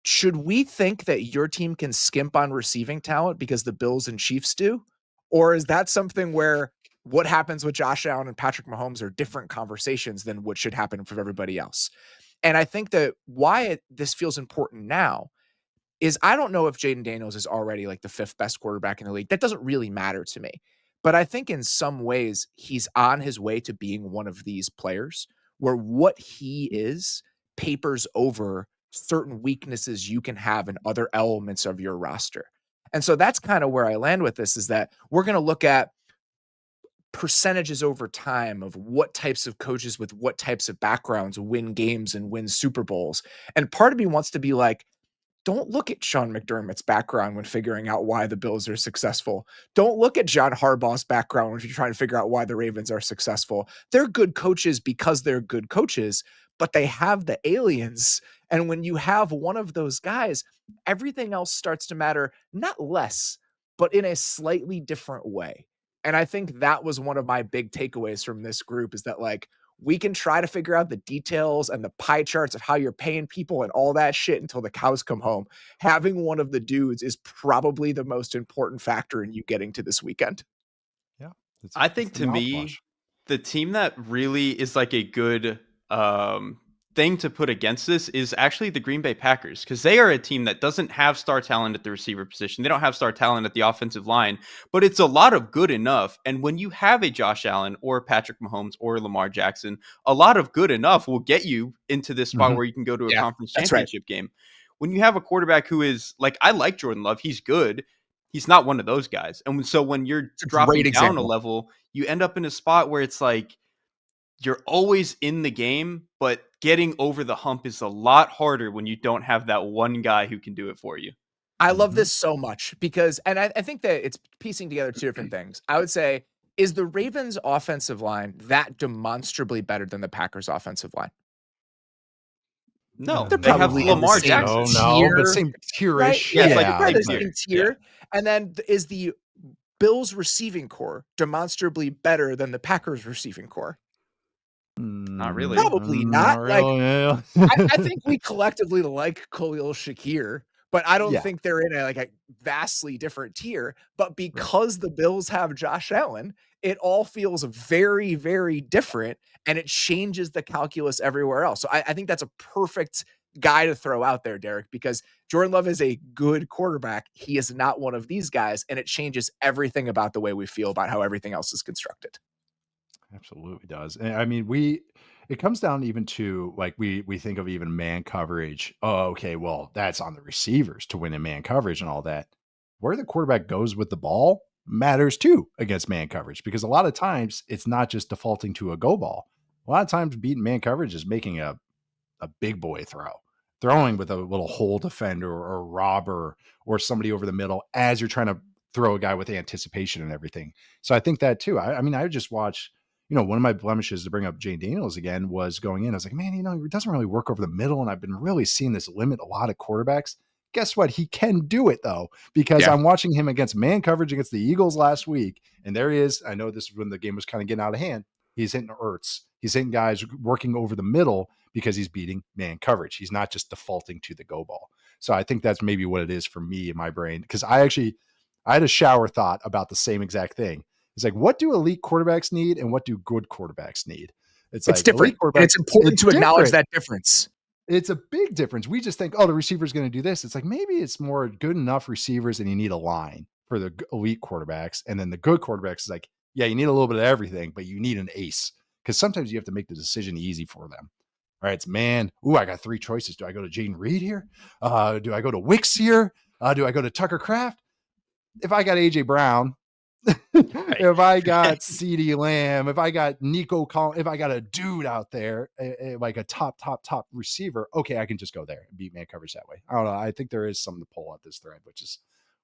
should we think that your team can skimp on receiving talent because the Bills and Chiefs do? Or is that something where what happens with Josh Allen and Patrick Mahomes are different conversations than what should happen for everybody else? And I think that why this feels important now is I don't know if Jaden Daniels is already like the 5th best quarterback in the league. That doesn't really matter to me. But I think in some ways he's on his way to being one of these players where what he is papers over certain weaknesses you can have in other elements of your roster. And so that's kind of where I land with this, is that we're going to look at percentages over time of what types of coaches with what types of backgrounds win games and win Super Bowls. And part of me wants to be like, don't look at Sean McDermott's background when figuring out why the Bills are successful. Don't look at John Harbaugh's background when you're trying to figure out why the Ravens are successful. They're good coaches because they're good coaches, but they have the aliens. And when you have one of those guys, everything else starts to matter, not less, but in a slightly different way. And I think that was one of my big takeaways from this group, is that like, we can try to figure out the details and the pie charts of how you're paying people and all that shit until the cows come home. Having one of the dudes is probably the most important factor in you getting to this weekend. Yeah. I think to me, the team that really is like a good thing to put against this is actually the Green Bay Packers, because they are a team that doesn't have star talent at the receiver position. They don't have star talent at the offensive line, but it's a lot of good enough. And when you have a Josh Allen or Patrick Mahomes or Lamar Jackson, a lot of good enough will get you into this spot where you can go to a conference championship game. When you have a quarterback who is like, I like Jordan Love, he's good. He's not one of those guys. And so when you're dropping down a level, you end up in a spot where it's like, you're always in the game, but getting over the hump is a lot harder when you don't have that one guy who can do it for you. I love Mhm. this so much because, and I think that it's piecing together two different things. I would say, is the Ravens' offensive line that demonstrably better than the Packers' offensive line? No, They're they have probably in the Lamar same So, Jackson. no, but tier, same right? tier-ish. Yeah, it's Yeah, like they're Yeah, probably same the but same tier. Yeah. tier. And then is the Bills' receiving core demonstrably better than the Packers' receiving core? Not really. Probably not not. Like, really. Yeah. I think we collectively like Khalil Shakir, but I don't Yeah, think they're in a vastly different tier. But right. because the Bills have Josh Allen, it all feels very, very different, and it changes the calculus everywhere else. So I think that's a perfect guy to throw out there, Derek, because Jordan Love is a good quarterback. He is not one of these guys, and it changes everything about the way we feel about how everything else is constructed. Absolutely does. And I mean, it comes down even to like we think of even man coverage. Oh, okay, well, that's on the receivers to win in man coverage and all that. Where the quarterback goes with the ball matters too against man coverage because a lot of times it's not just defaulting to a go ball. A lot of times beating man coverage is making a big boy throw, throwing with a little hole defender or a robber or somebody over the middle as you're trying to throw a guy with anticipation and everything. So I think that too. I mean, I just watch, one of my blemishes to bring up Jane Daniels again was going in. I was like, man, it doesn't really work over the middle. And I've been really seeing this limit a lot of quarterbacks. Guess what? He can do it though, because Yeah. I'm watching him against man coverage against the Eagles last week. And there he is. I know this is when the game was kind of getting out of hand. He's hitting Ertz. He's hitting guys working over the middle because he's beating man coverage. He's not just defaulting to the go ball. So I think that's maybe what it is for me in my brain. Because I had a shower thought about the same exact thing. It's like, what do elite quarterbacks need and what do good quarterbacks need? It's It's like elite different, and quarterbacks, it's important it's to acknowledge different. that difference. It's a big difference. We just think, oh, the receiver's going to do this. It's like maybe it's more good enough receivers and you need a line for the elite quarterbacks. And then the good quarterbacks is like, yeah, you need a little bit of everything, but you need an ace because sometimes you have to make the decision easy for them. All right, it's man. Ooh, I got three choices. Do I go to Jaden Reed here? Do I go to Wicks here? Do I go to Tucker Craft? If I got AJ Brown, Right. if I got CeeDee Lamb, if I got Nico Collins, if I got a dude out there, like a top receiver, okay, I can just go there and beat man coverage that way. I don't know. I think there is something to pull out this thread, which is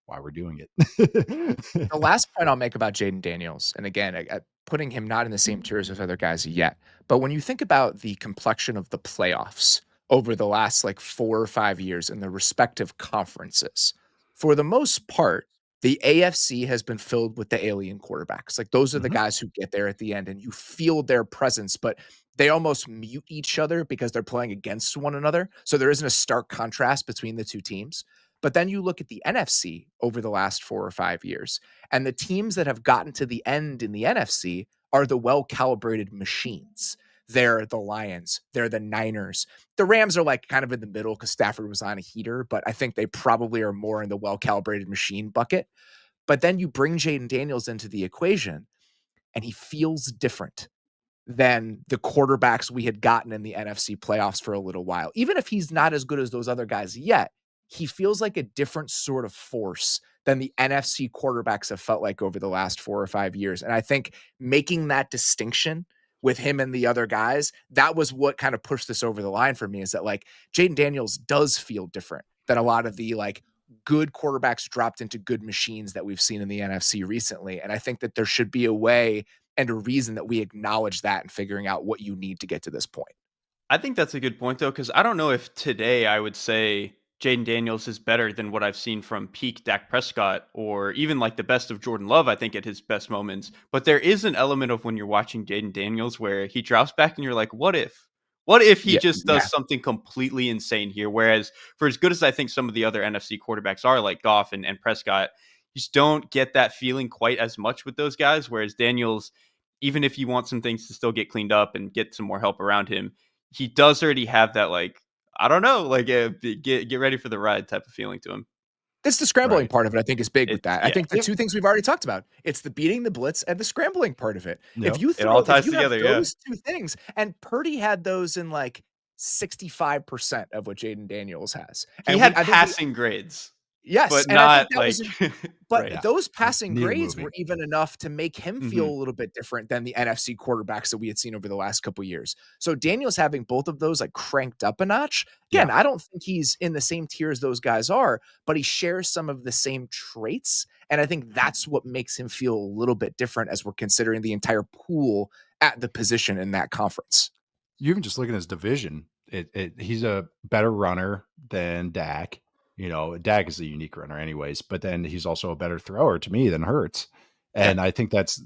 why we're doing it. The last point I'll make about Jaden Daniels, and again, putting him not in the same tiers as other guys yet, but when you think about the complexion of the playoffs over the last 4 or 5 years in the respective conferences, for the most part, the AFC has been filled with the alien quarterbacks. Like those are the Mhm. guys who get there at the end, and you feel their presence, but they almost mute each other because they're playing against one another. So there isn't a stark contrast between the two teams. But then you look at the NFC over the last 4 or 5 years, and the teams that have gotten to the end in the NFC are the well calibrated machines. They're the Lions, they're the Niners. The Rams are kind of in the middle because Stafford was on a heater, but I think they probably are more in the well calibrated machine bucket. But then you bring Jaden Daniels into the equation, and he feels different than the quarterbacks we had gotten in the NFC playoffs for a little while. Even if he's not as good as those other guys yet, he feels like a different sort of force than the NFC quarterbacks have felt like over the last 4 or 5 years. And I think making that distinction with him and the other guys, that was what kind of pushed this over the line for me, is that Jaden Daniels does feel different than a lot of the good quarterbacks dropped into good machines that we've seen in the NFC recently. And I think that there should be a way and a reason that we acknowledge that and figuring out what you need to get to this point. I think that's a good point though, because I don't know if today I would say Jaden Daniels is better than what I've seen from peak Dak Prescott or even the best of Jordan Love, I think, at his best moments. But there is an element of when you're watching Jaden Daniels where he drops back and you're like, what if? What if he Yeah, just yeah. does something completely insane here? Whereas for as good as I think some of the other NFC quarterbacks are, like Goff and Prescott, you just don't get that feeling quite as much with those guys. Whereas Daniels, even if you want some things to still get cleaned up and get some more help around him, he does already have that I don't know, get ready for the ride type of feeling to him. It's the scrambling Right. part of it, I think, is big with It's that. I yeah, think the two things we've already talked about, it's the beating the blitz and the scrambling part of it. If Yep. you it all if ties you have together, yeah. those two things, and Purdy had those in 65% of what Jaden Daniels has. He And had I think passing grades. Yes, but and I think not that like was but right. Yeah. those passing Needle grades were moving. even enough to make him feel Mhm. a little bit different than the NFC quarterbacks that we had seen over the last couple years. So Daniel's having both of those like cranked up a notch. Again, Yeah. I don't think he's in the same tier as those guys are, but he shares some of the same traits. And I think that's what makes him feel a little bit different as we're considering the entire pool at the position in that conference. You even just look at his division. He's a better runner than Dak. You know, Dak is a unique runner, anyways. But then he's also a better thrower to me than Hurts. Yeah. And I think that's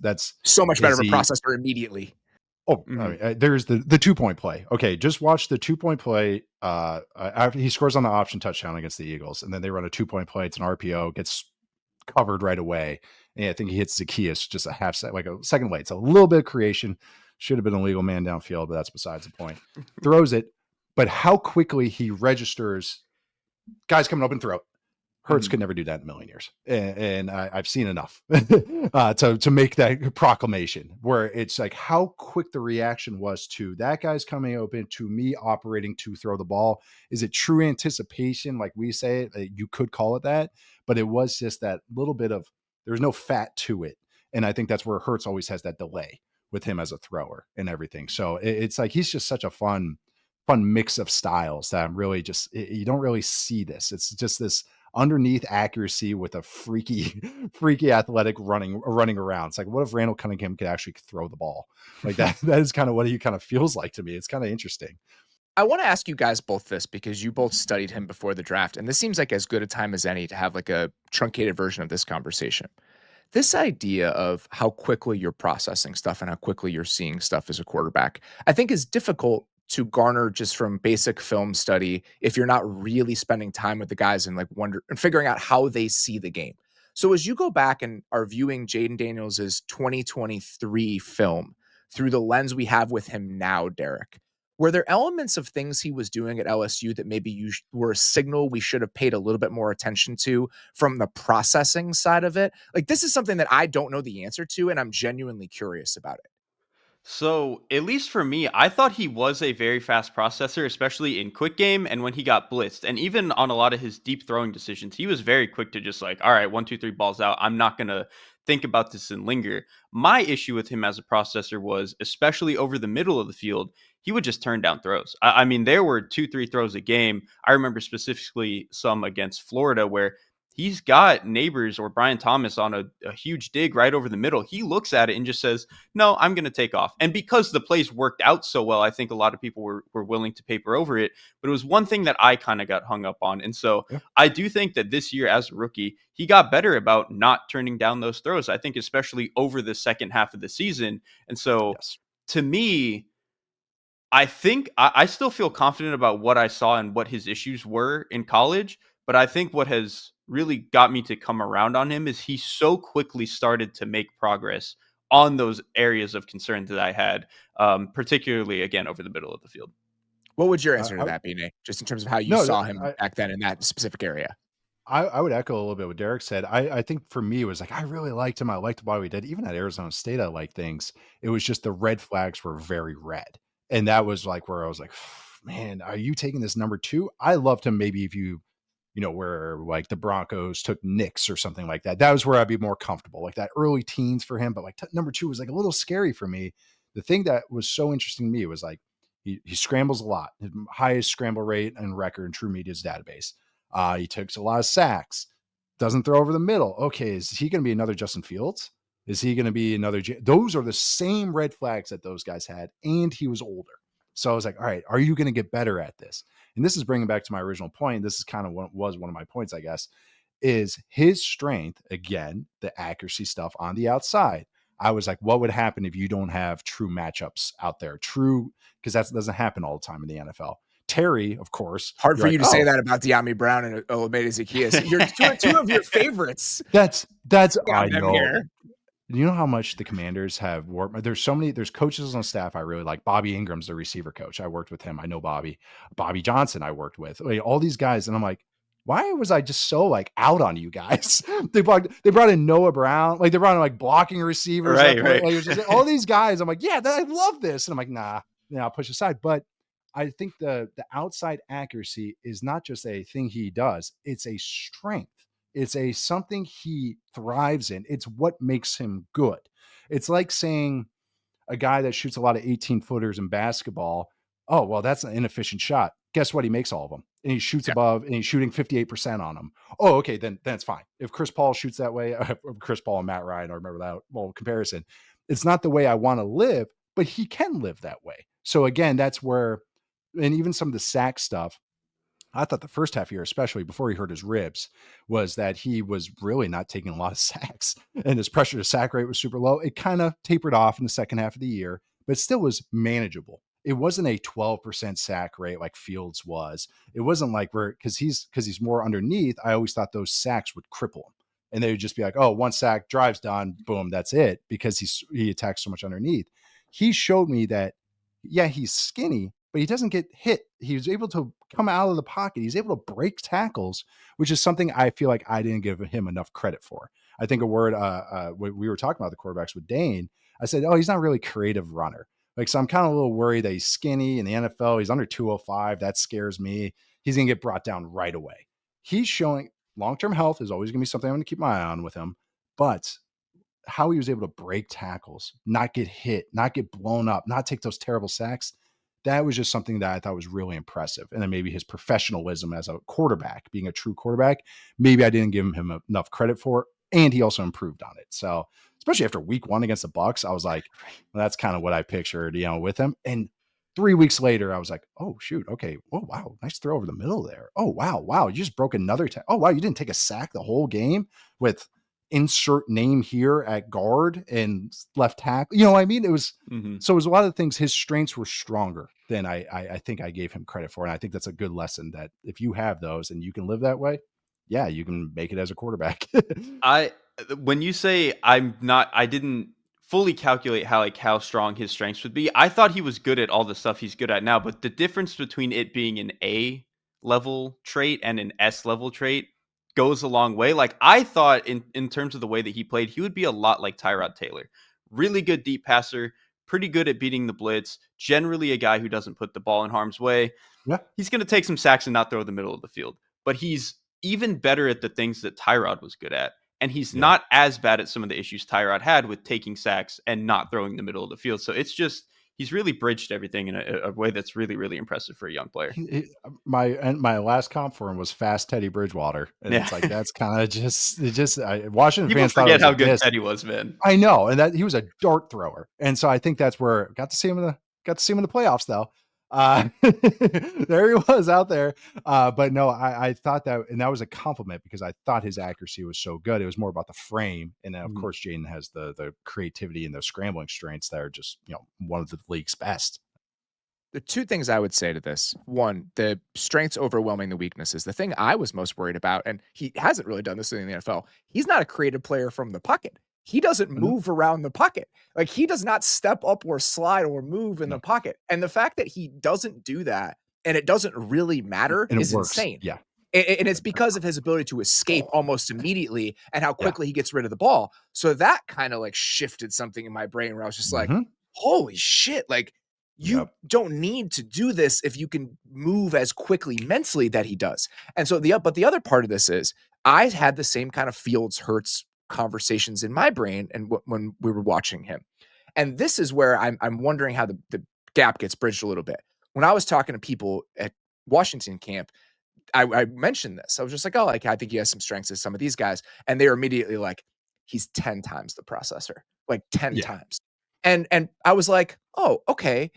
So much better is of a he. processor immediately. Oh, I Mhm. mean, there's the 2 point play. Okay, just watch the 2 point play. After he scores on the option touchdown against the Eagles, and then they run a 2 point play. It's an RPO, gets covered right away. And I think he hits Zacchaeus just a half set, like a second away. It's a little bit of creation. Should have been a legal man downfield, but that's besides the point. Throws it, but how quickly he registers guys coming up and throw. Hertz Mhm. could never do that in a million years, and I've seen enough to make that proclamation. Where it's like how quick the reaction was to that guy's coming open to me operating to throw the ball. Is it true anticipation, like we say? You could call it that, but it was just that little bit of there's no fat to it, and I think that's where Hertz always has that delay with him as a thrower and everything. So it's like he's just such a fun mix of styles that I'm really just you don't really see this. It's just this underneath accuracy with a freaky, freaky athletic running around. It's like, what if Randall Cunningham could actually throw the ball like that? That is kind of what he kind of feels like to me. It's kind of interesting. I want to ask you guys both this because you both studied him before the draft, and this seems like as good a time as any to have like a truncated version of this conversation. This idea of how quickly you're processing stuff and how quickly you're seeing stuff as a quarterback, I think is difficult to garner just from basic film study if you're not really spending time with the guys and like wonder and figuring out how they see the game. So as you go back and are viewing Jaden Daniels' 2023 film through the lens we have with him now, Derek, were there elements of things he was doing at LSU that maybe were a signal we should have paid a little bit more attention to from the processing side of it? Like, this is something that I don't know the answer to, and I'm genuinely curious about it. So, at least for me, I thought he was a very fast processor, especially in quick game and when he got blitzed. And even on a lot of his deep throwing decisions, he was very quick to just like, all right, 1, 2, 3 balls out. I'm not going to think about this and linger. My issue with him as a processor was, especially over the middle of the field, he would just turn down throws. I mean, there were 2, 3 throws a game. I remember specifically some against Florida where he's got Neighbors or Brian Thomas on a huge dig right over the middle. He looks at it and just says, no, I'm going to take off. And because the plays worked out so well, I think a lot of people were willing to paper over it. But it was one thing that I kind of got hung up on. And so Yeah. I do think that this year as a rookie, he got better about not turning down those throws. I think especially over the second half of the season. And so Yes. to me, I think I still feel confident about what I saw and what his issues were in college. But I think what has really got me to come around on him is he so quickly started to make progress on those areas of concern that I had, particularly again over the middle of the field. What would your I, answer to I, that be, Nate? Just in terms of how you no, saw him back then in that specific area? I would echo a little bit what Derek said. I think for me, it was like, I really liked him. I liked what he did. Even at Arizona State, I liked things. It was just the red flags were very red. And that was like where I was like, man, are you taking this number two? I loved him maybe if where like the Broncos took Knicks or something like that. That was where I'd be more comfortable, like that early teens for him. But like number two was like a little scary for me. The thing that was so interesting to me was like he scrambles a lot, his highest scramble rate and record in True Media's database. He takes a lot of sacks, doesn't throw over the middle. Okay, is he going to be another Justin Fields? Is he going to be another? Those are the same red flags that those guys had, and he was older. So I was like, all right, are you going to get better at this? And this is bringing back to my original point. This is kind of what was one of my points, I guess, is his strength, again, the accuracy stuff on the outside. I was like, what would happen if you don't have true matchups out there? True, because that doesn't happen all the time in the NFL. Terry, of course, Hard you're for like, you to say oh, that about De'Ami Brown and Olamide Zacchaeus. You're two of your favorites that's on I them know. here. You know how much the Commanders have worked? There's coaches on staff I really like. Bobby Ingram's the receiver coach. I worked with him. I know Bobby. Bobby Johnson I worked with. Like, all these guys, and I'm like, why was I just so like out on you guys? They brought in Noah Brown, like they brought in like blocking receivers. Right, right. Like, it was just, all these guys. I'm like, yeah, I love this, and I'm like, nah, I'll push aside. But I think the outside accuracy is not just a thing he does; it's a strength. It's something he thrives in. It's what makes him good. It's like saying a guy that shoots a lot of 18-footers in basketball, oh, well, that's an inefficient shot. Guess what? He makes all of them. And he shoots Yeah. above and he's shooting 58% on them. Oh, okay, then that's fine. If Chris Paul shoots that way, Chris Paul and Matt Ryan, I remember that comparison. It's not the way I want to live, but he can live that way. So again, that's where, and even some of the sack stuff, I thought the first half year, especially before he hurt his ribs, was that he was really not taking a lot of sacks and his pressure to sack rate was super low. It kind of tapered off in the second half of the year, but still was manageable. It wasn't a 12% sack rate like Fields was. It wasn't like because he's more underneath. I always thought those sacks would cripple him. And they would just be like, oh, one sack, drive's done, boom, that's it, because he attacks so much underneath. He showed me that, yeah, he's skinny, but he doesn't get hit. He was able to come out of the pocket. He's able to break tackles, which is something I feel like I didn't give him enough credit for. I think we were talking about the quarterbacks with Dane. I said, oh, he's not really a creative runner. Like, so I'm kind of a little worried that he's skinny in the NFL. He's under 205. That scares me. He's going to get brought down right away. He's showing long-term health is always going to be something I'm going to keep my eye on with him. But how he was able to break tackles, not get hit, not get blown up, not take those terrible sacks, that was just something that I thought was really impressive. And then maybe his professionalism as a quarterback, being a true quarterback, maybe I didn't give him enough credit for it. And he also improved on it. So especially after week 1 against the Bucks, I was like, well, that's kind of what I pictured, with him. And 3 weeks later, I was like, oh, shoot. Okay. Oh, wow. Nice throw over the middle there. Oh, wow. Wow. You just broke another. Oh, wow. You didn't take a sack the whole game with insert name here at guard and left tackle. You know what I mean? It was, so it was a lot of things. His strengths were stronger than I think I gave him credit for. And I think that's a good lesson that if you have those and you can live that way, yeah, you can make it as a quarterback. When you say I didn't fully calculate how strong his strengths would be. I thought he was good at all the stuff he's good at now, but the difference between it being an A level trait and an S level trait goes a long way. Like, I thought in terms of the way that he played, he would be a lot like Tyrod Taylor. Really good deep passer, pretty good at beating the blitz, generally a guy who doesn't put the ball in harm's way. Yeah. He's going to take some sacks and not throw the middle of the field, but he's even better at the things that Tyrod was good at. And he's not as bad at some of the issues Tyrod had with taking sacks and not throwing the middle of the field. So it's just, he's really bridged everything in a way that's really, really impressive for a young player. My last comp for him was fast Teddy Bridgewater. And it's like, that's kind of Washington People fans forget how good Teddy was, man. I know. And that he was a dart thrower. And so I think that's where got to see him in the playoffs though. There he was out there. But no, I thought that, and that was a compliment because I thought his accuracy was so good. It was more about the frame. And then of course, Jaden has the creativity and the scrambling strengths that are just, one of the league's best. The two things I would say to this: one, the strengths overwhelming the weaknesses. The thing I was most worried about, and he hasn't really done this in the NFL, he's not a creative player from the pocket. He doesn't move around the pocket. Like, he does not step up or slide or move in the pocket. And the fact that he doesn't do that and it doesn't really matter is insane. Yeah. And it's because of his ability to escape almost immediately and how quickly he gets rid of the ball. So that kind of like shifted something in my brain where I was just like, holy shit, like, you don't need to do this if you can move as quickly mentally that he does. And so but the other part of this is I had the same kind of Fields Hurts conversations in my brain and when we were watching him. And this is where I'm wondering how the gap gets bridged a little bit. When I was talking to people at Washington camp, I mentioned this. I was just like, oh, like, I think he has some strengths as some of these guys. And they were immediately like, he's 10 times the processor, like 10 times. And I was like, oh, okay.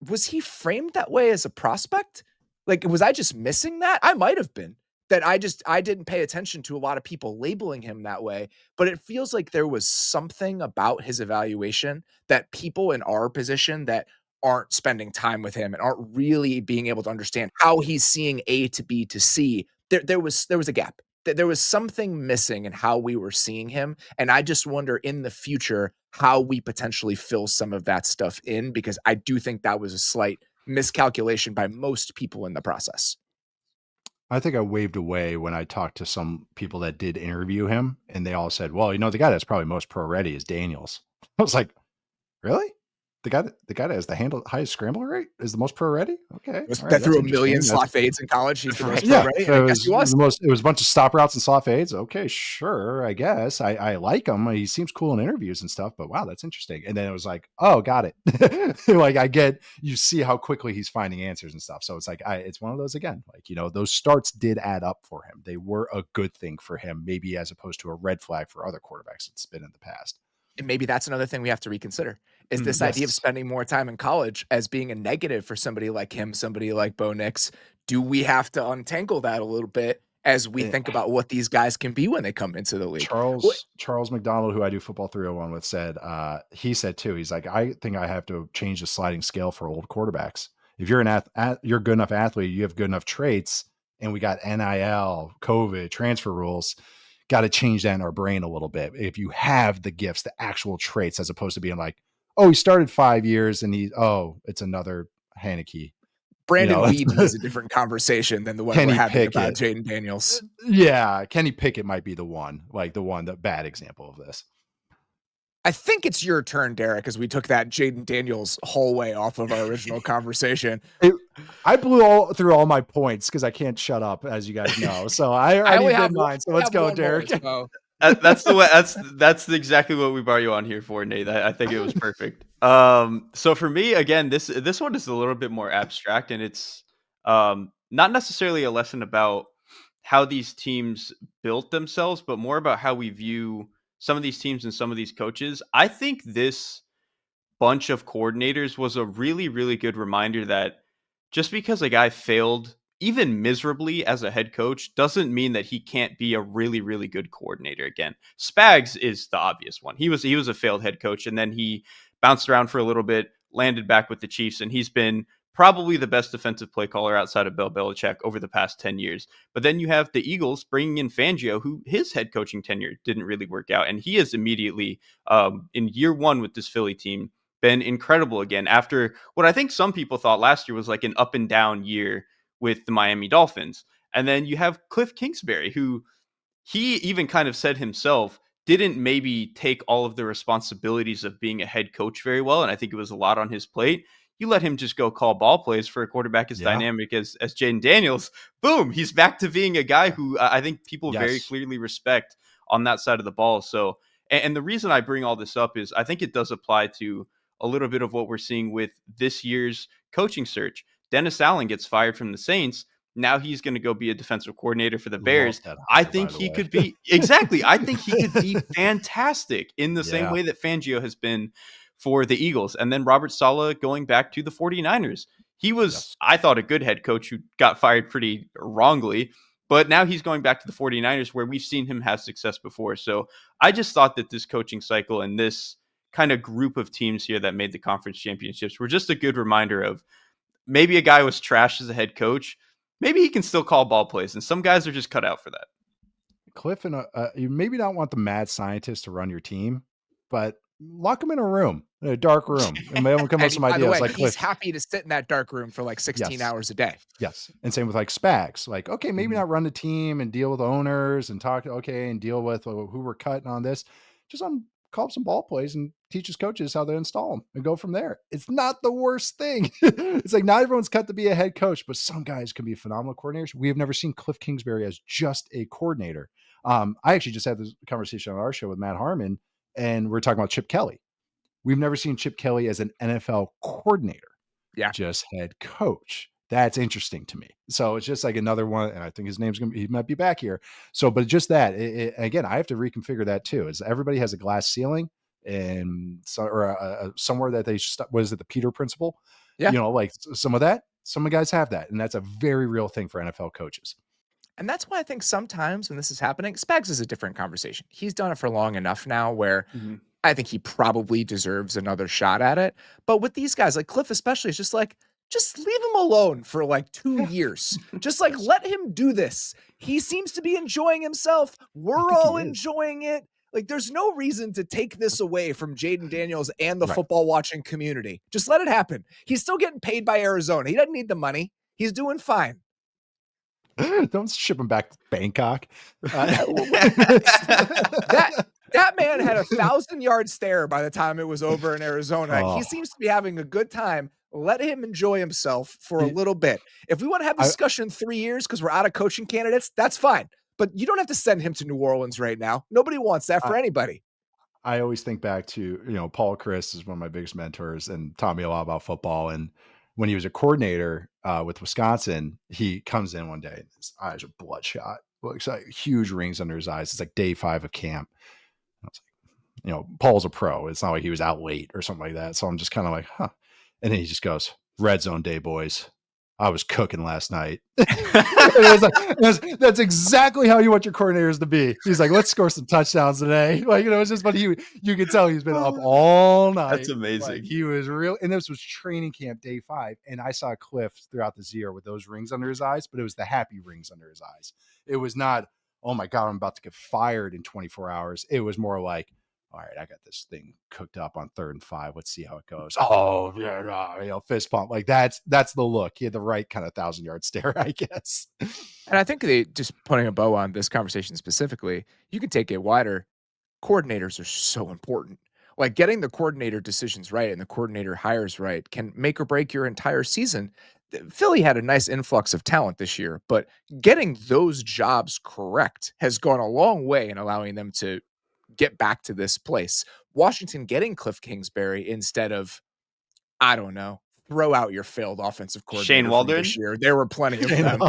Was he framed that way as a prospect? Like, was I just missing that? I might have been. That I didn't pay attention to a lot of people labeling him that way, but it feels like there was something about his evaluation that people in our position that aren't spending time with him and aren't really being able to understand how he's seeing A to B to C. There was a gap. There was something missing in how we were seeing him. And I just wonder in the future how we potentially fill some of that stuff in, because I do think that was a slight miscalculation by most people in the process. I think I waved away when I talked to some people that did interview him, and they all said, well, the guy that's probably most pro ready is Daniels. I was like, really? the guy that has the highest scrambler rate is the most pro ready. Okay, all right, That threw that's a million interesting. slot fades in college. He's the most pro Yeah, ready. it I guess he was. it was a bunch of stop routes and slot fades. Okay, sure, I guess I like him. He seems cool in interviews and stuff. But wow, that's interesting. And then it was like, oh, got it. Like I get, you see how quickly he's finding answers and stuff. So it's like it's one of those again. Like those starts did add up for him. They were a good thing for him, maybe as opposed to a red flag for other quarterbacks it's been in the past. And maybe that's another thing we have to reconsider is this Yes. idea of spending more time in college as being a negative for somebody like him, somebody like Bo Nix. Do we have to untangle that a little bit as we think about what these guys can be when they come into the league? Charles McDonald, who I do football 301 with, he said too, he's like, I think I have to change the sliding scale for old quarterbacks. If you're you're a good enough athlete, you have good enough traits, and we got NIL, COVID, transfer rules, got to change that in our brain a little bit. If you have the gifts, the actual traits, as opposed to being like, oh, he started 5 years and it's another Haneke. Brandon Weeden is a different conversation than the one we're having about Jaden Daniels. Yeah, Kenny Pickett might be the bad example of this. I think it's your turn, Derek, as we took that Jaden Daniels whole way off of our original conversation. I blew through all my points because I can't shut up, as you guys know. So I already did mine. So let's go, Derek. That's exactly what we brought you on here for, Nate. I think it was perfect. So for me, again, this one is a little bit more abstract, and it's not necessarily a lesson about how these teams built themselves, but more about how we view some of these teams and some of these coaches. I think this bunch of coordinators was a really, really good reminder that just because a guy failed even miserably as a head coach doesn't mean that he can't be a really, really good coordinator again. Spags is the obvious one. He was a failed head coach, and then he bounced around for a little bit, landed back with the Chiefs, and he's been probably the best defensive play caller outside of Bill Belichick over the past 10 years. But then you have the Eagles bringing in Fangio, who his head coaching tenure didn't really work out. And he has immediately, in year one with this Philly team, been incredible again after what I think some people thought last year was like an up and down year with the Miami Dolphins. And then you have Cliff Kingsbury, who he even kind of said himself didn't maybe take all of the responsibilities of being a head coach very well. And I think it was a lot on his plate. You let him just go call ball plays for a quarterback as dynamic as Jaden Daniels. Boom, he's back to being a guy who I think people very clearly respect on that side of the ball. So, and the reason I bring all this up is I think it does apply to a little bit of what we're seeing with this year's coaching search. Dennis Allen gets fired from the Saints. Now he's going to go be a defensive coordinator for the Bears. I think he could be I think he could be fantastic in the same way that Fangio has been for the Eagles. And then Robert Saleh going back to the 49ers. He was, I thought, a good head coach who got fired pretty wrongly, but now he's going back to the 49ers where we've seen him have success before. So I just thought that this coaching cycle and this kind of group of teams here that made the conference championships were just a good reminder of maybe a guy was trash as a head coach. Maybe he can still call ball plays, and some guys are just cut out for that. Cliff, and you maybe don't want the mad scientist to run your team, but lock him in a room, in a dark room, and maybe come up with some ideas. Like he's happy to sit in that dark room for like 16 hours a day. Yes, and same with like Spags. Like, okay, maybe not run the team and deal with owners and talk. Okay, and deal with who we're cutting on this. Just call up some ball plays and teach his coaches how to install them and go from there. It's not the worst thing. It's like not everyone's cut to be a head coach, but some guys can be phenomenal coordinators. We have never seen Cliff Kingsbury as just a coordinator. I actually just had this conversation on our show with Matt Harmon, and we're talking about Chip Kelly. We've never seen Chip Kelly as an NFL coordinator. Yeah. Just head coach. That's interesting to me. So it's just like another one. And I think his name's he might be back here. So, but just that, again, I have to reconfigure that too. Is everybody has a glass ceiling and somewhere that they, what is it? The Peter principle? Yeah. Like some of guys have that. And that's a very real thing for NFL coaches. And that's why I think sometimes when this is happening, Spags is a different conversation. He's done it for long enough now where I think he probably deserves another shot at it. But with these guys, like Cliff especially, it's just like, just leave him alone for like 2 years. Just like let him do this. He seems to be enjoying himself. We're all enjoying it. Like there's no reason to take this away from Jaden Daniels and the football watching community. Just let it happen. He's still getting paid by Arizona. He doesn't need the money. He's doing fine. Don't ship him back to Bangkok. That man had a 1,000-yard stare by the time it was over in Arizona. He seems to be having a good time. Let him enjoy himself for a little bit. If we want to have discussion in 3 years because we're out of coaching candidates, that's fine. But you don't have to send him to New Orleans right now. Nobody wants that for anybody. I always think back to, Paul Chris is one of my biggest mentors and taught me a lot about football. And when he was a coordinator with Wisconsin, he comes in one day and his eyes are bloodshot. Looks like huge rings under his eyes. It's like day 5 of camp. I was like, Paul's a pro. It's not like he was out late or something like that. So I'm just kind of like, huh. And then he just goes, red zone day, boys. I was cooking last night. That's exactly how you want your coordinators to be. He's like, let's score some touchdowns today. It's just funny. You could tell he's been up all night. That's amazing. Like, he was real. And this was training camp day 5. And I saw Cliff throughout this year with those rings under his eyes, but it was the happy rings under his eyes. It was not, oh my God, I'm about to get fired in 24 hours. It was more like, all right, I got this thing cooked up on 3rd and 5. Let's see how it goes. Oh, yeah, fist pump. Like that's the look. He had the right kind of 1,000-yard stare, I guess. And I think just putting a bow on this conversation specifically, you can take it wider. Coordinators are so important. Like getting the coordinator decisions right and the coordinator hires right can make or break your entire season. Philly had a nice influx of talent this year, but getting those jobs correct has gone a long way in allowing them to get back to this place. Washington getting Cliff Kingsbury instead of, I don't know, throw out your failed offensive coordinator Shane Waldron this year. There were plenty of them.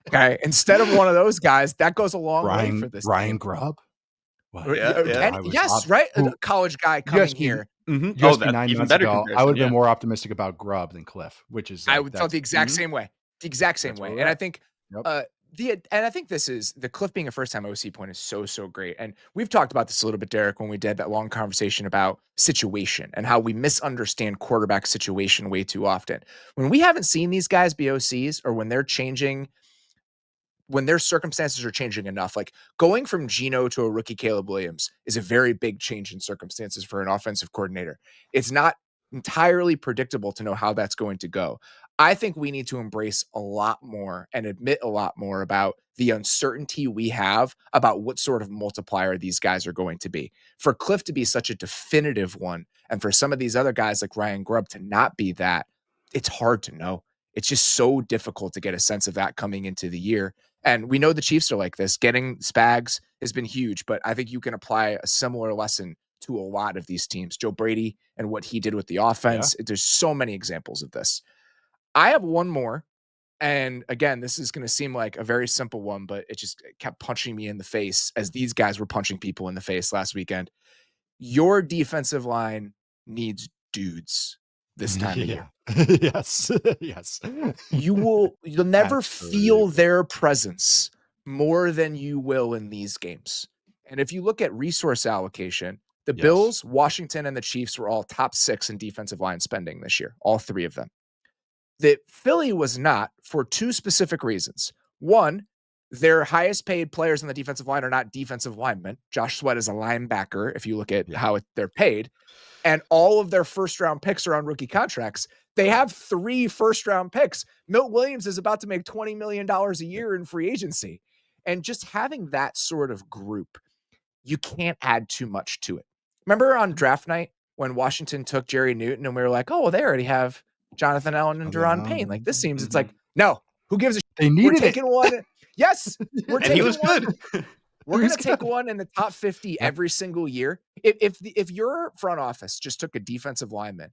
Okay, instead of one of those guys, that goes a long way for this Ryan team. Grubb. Yes, right. A college guy coming here. Mm-hmm. Oh, that's even better. I would have been more optimistic about Grubb than Cliff, which is I would felt the exact same way. The exact same way. And I think I think this is the Cliff being a first-time OC point is so great. And we've talked about this a little bit, Derek, when we did that long conversation about situation and how we misunderstand quarterback situation way too often. When we haven't seen these guys be OCs or when they're changing, when their circumstances are changing enough, like going from Geno to a rookie Caleb Williams is a very big change in circumstances for an offensive coordinator. It's not entirely predictable to know how that's going to go. I think we need to embrace a lot more and admit a lot more about the uncertainty we have about what sort of multiplier these guys are going to be. For Cliff to be such a definitive one, and for some of these other guys like Ryan Grubb to not be that, it's hard to know. It's just so difficult to get a sense of that coming into the year. And we know the Chiefs are like this. Getting Spags has been huge, but I think you can apply a similar lesson to a lot of these teams. Joe Brady and what he did with the offense. Yeah. There's so many examples of this. I have one more. And again, this is going to seem like a very simple one, but it just kept punching me in the face as these guys were punching people in the face last weekend. Your defensive line needs dudes this time of year. Yes. Yes. You'll never feel their presence more than you will in these games. And if you look at resource allocation, the Bills, Washington, and the Chiefs were all top 6 in defensive line spending this year, all 3 of them. That Philly was not for 2 specific reasons. One, their highest paid players on the defensive line are not defensive linemen. Josh Sweat is a linebacker if you look at how they're paid. And all of their first-round picks are on rookie contracts. They have 3 first-round picks. Milt Williams is about to make $20 million a year in free agency. And just having that sort of group, you can't add too much to it. Remember on draft night when Washington took Jerry Newton and we were like, oh, well, they already have Jonathan Allen and Deron Payne. Like this seems, it's like, no, who gives a shit? They needed We're taking one. Yes. We're and taking he was one. good. We're going to take one in the top 50 every single year. If your front office just took a defensive lineman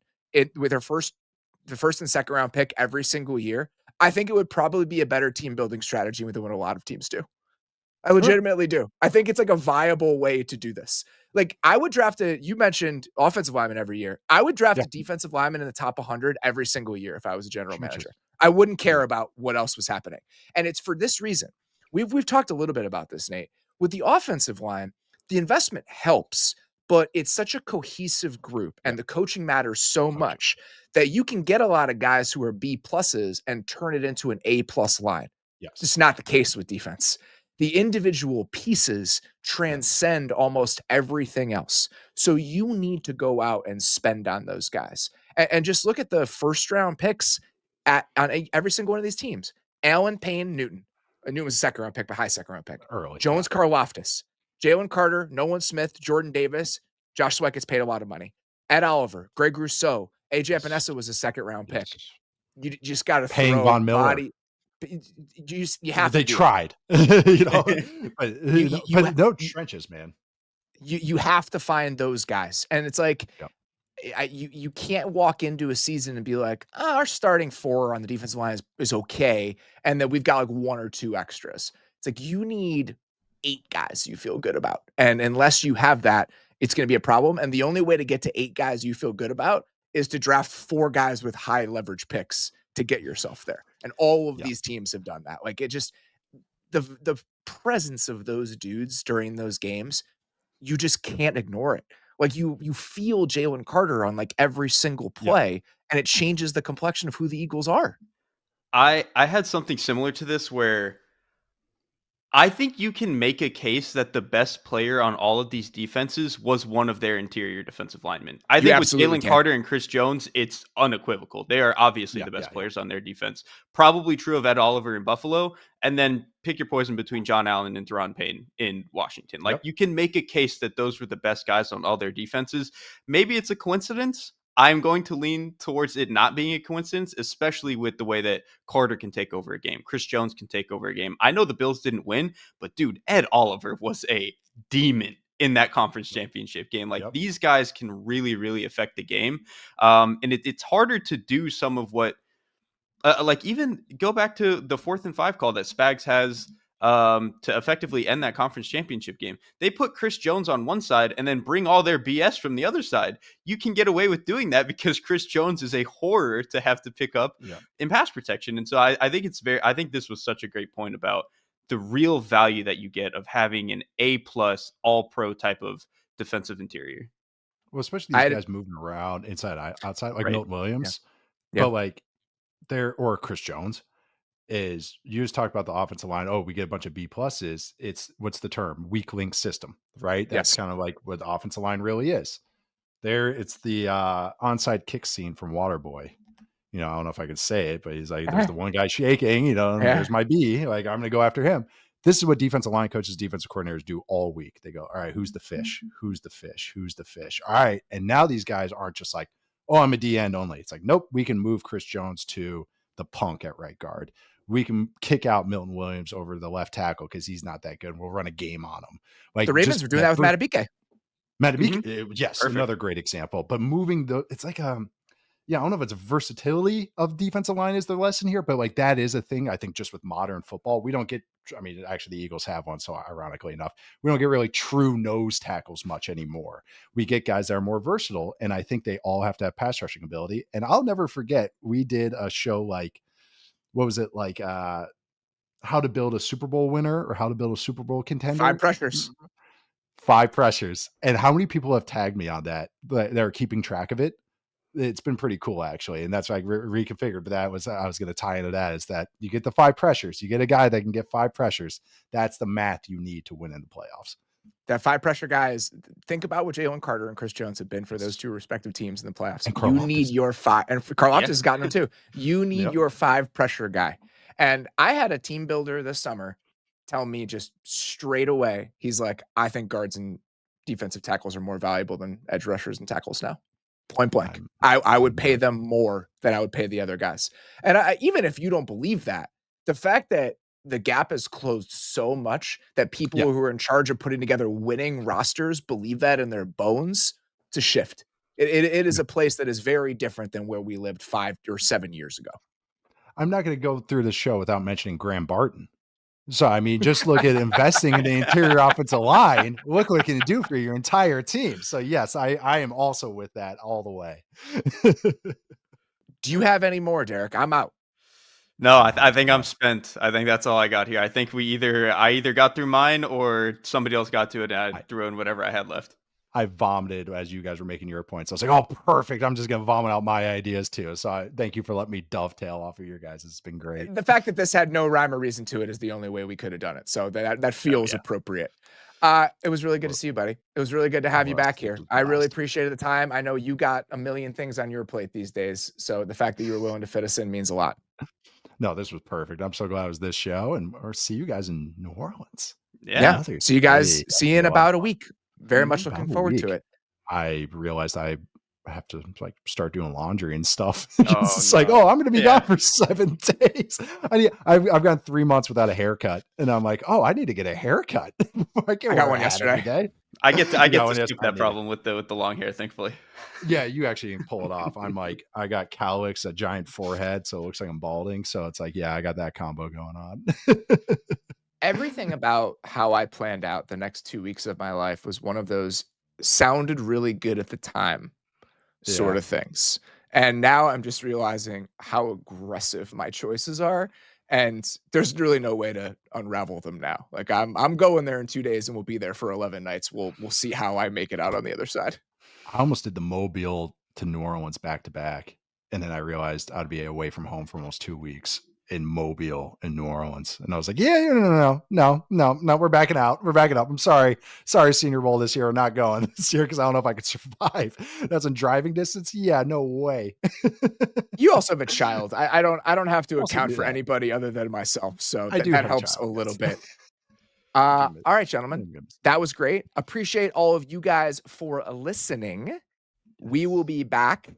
with the first and second round pick every single year, I think it would probably be a better team building strategy than what a lot of teams do. I legitimately do. I think it's like a viable way to do this. Like I would draft you mentioned offensive lineman every year. I would draft a defensive lineman in the top 100 every single year if I was a general manager. I wouldn't care about what else was happening. And it's for this reason. We've talked a little bit about this, Nate. With the offensive line, the investment helps, but it's such a cohesive group and the coaching matters so much that you can get a lot of guys who are B pluses and turn it into an A+ line. Yes. It's not the case with defense. The individual pieces transcend almost everything else. So you need to go out and spend on those guys. And just look at the first round picks on every single one of these teams. Allen, Payne, Newton. Newton was a second round pick, but high second round pick. Early. Jones, Karlaftis. Jalen Carter, Nolan Smith, Jordan Davis, Josh Sweat gets paid a lot of money. Ed Oliver, Greg Rousseau, AJ Yes. Epinesa was a second-round pick. Yes. You just got to Paying throw Von Miller. body. You have They to do it. tried, you know, You you you but no trenches, man. you have to find those guys, and it's like Yep. you can't walk into a season and be like, oh, our starting 4 on the defensive line is okay, and then we've got like 1 or 2 extras. It's like you need 8 guys you feel good about, and unless you have that, it's going to be a problem. And the only way to get to 8 guys you feel good about is to draft 4 guys with high leverage picks to get yourself there. And all of Yep. these teams have done that. Like it just the presence of those dudes during those games, you just can't ignore it. Like you feel Jalen Carter on like every single Yep. play, and it changes the complexion of who the Eagles are. I had something similar to this where I think you can make a case that the best player on all of these defenses was one of their interior defensive linemen. I You think with absolutely Jalen can. Carter and Chris Jones, it's unequivocal. They are obviously Yeah, the best yeah, yeah. players on their defense. Probably true of Ed Oliver in Buffalo, and then pick your poison between John Allen and Deron Payne in Washington. Like Yep. you can make a case that those were the best guys on all their defenses. Maybe it's a coincidence. I'm going to lean towards it not being a coincidence, especially with the way that Carter can take over a game. Chris Jones can take over a game. I know the Bills didn't win, but dude, Ed Oliver was a demon in that conference championship game. Like Yep. these guys can really, really affect the game. And it's harder to do some of what, like even go back to the 4th and 5 call that Spags has to effectively end that conference championship game. They put Chris Jones on one side and then bring all their BS from the other side. You can get away with doing that because Chris Jones is a horror to have to pick up in pass protection. And so I think I think this was such a great point about the real value that you get of having an A+ all pro type of defensive interior. Well, especially these guys moving around inside, outside, like Right. Milton Williams, Yeah. but like or Chris Jones. Is you just talked about the offensive line. Oh, we get a bunch of B pluses. It's what's the term? Weak link system, right? That's Yes. kind of like what the offensive line really is. There, it's the onside kick scene from Waterboy. You know, I don't know if I could say it, but he's like, there's the one guy shaking, you know, and Yeah. there's my B. Like, I'm gonna go after him. This is what defensive line coaches, defensive coordinators do all week. They go, all right, who's the fish? Who's the fish? Who's the fish? All right. And now these guys aren't just like, oh, I'm a D end only. It's like, nope, we can move Chris Jones to the punk at right guard. We can kick out Milton Williams over the left tackle because he's not that good. We'll run a game on him. Like The Ravens were doing that with Matabike. Yes, Perfect. another great example. But moving it's like yeah, I don't know if it's versatility of defensive line is the lesson here, but like that is a thing. I think just with modern football, we don't get. I mean, actually, the Eagles have one, so ironically enough, we don't get really true nose tackles much anymore. We get guys that are more versatile, and I think they all have to have pass rushing ability. And I'll never forget, we did a show like, what was it like? How to build a Super Bowl winner or how to build a Super Bowl contender? 5 pressures. 5 pressures. And how many people have tagged me on that? They're keeping track of it. It's been pretty cool actually, and that's why I reconfigured. But that was I was going to tie into that is that you get the 5 pressures. You get a guy that can get 5 pressures. That's the math you need to win in the playoffs. That 5 pressure guys. Think about what Jalen Carter and Chris Jones have been for those 2 respective teams in the playoffs. And You need your 5, and Karlaftis has gotten them too. You need your 5 pressure guy. And I had a team builder this summer tell me just straight away, he's like, I think guards and defensive tackles are more valuable than edge rushers and tackles now. Point blank. I would pay them more than I would pay the other guys. And even if you don't believe that, the fact that the gap is closed so much that people who are in charge of putting together winning rosters believe that in their bones, it's a shift. It is a place that is very different than where we lived 5 or 7 years ago. I'm not going to go through the show without mentioning Graham Barton. So, I mean, just look at investing in the interior offensive line. Look what it can do for your entire team. So, yes, I am also with that all the way. Do you have any more, Derrik? I'm out. No, I think I'm spent. I think that's all I got here. I think I either got through mine or somebody else got to it and I threw in whatever I had left. I vomited as you guys were making your points. I was like, oh, perfect. I'm just going to vomit out my ideas too. So thank you for letting me dovetail off of your guys. It's been great. The fact that this had no rhyme or reason to it is the only way we could have done it. So that feels appropriate. It was really good to see you, buddy. It was really good to have you back here. I really appreciated the time. I know you got a million things on your plate these days. So the fact that you were willing to fit us in means a lot. No, this was perfect. I'm so glad it was this show, and or see you guys in New Orleans. Yeah. See you guys. See you in about a week. Very much About looking a forward to week. it. I realized I have to like start doing laundry and stuff. Oh, It's like, no. I'm going to be Yeah. gone for 7 days. I've gone 3 months without a haircut, and I'm like, I need to get a haircut. I can't I wear got a one hat every yesterday. day. I get got to one skip yesterday. that problem with the long hair, thankfully. Yeah, you actually can pull it off. I'm like, I got cowlicks, a giant forehead, so it looks like I'm balding. So it's like, yeah, I got that combo going on. Everything about how I planned out the next 2 weeks of my life was one of those sounded really good at the time sort Yeah. of things. And now I'm just realizing how aggressive my choices are. And there's really no way to unravel them now. Like I'm going there in 2 days and we'll be there for 11 nights. We'll see how I make it out on the other side. I almost did the Mobile to New Orleans back to back. And then I realized I'd be away from home for almost 2 weeks in Mobile in New Orleans. And I was like, no, we're backing out. We're backing up. I'm sorry. Sorry, Senior Bowl this year. I'm not going this year because I don't know if I could survive. That's in driving distance. Yeah, no way. You also have a child. I don't have to Also account do for that. anybody other than myself. So I do that have a helps a child, little yes. bit. All right, gentlemen. Goodness. That was great. Appreciate all of you guys for listening. We will be back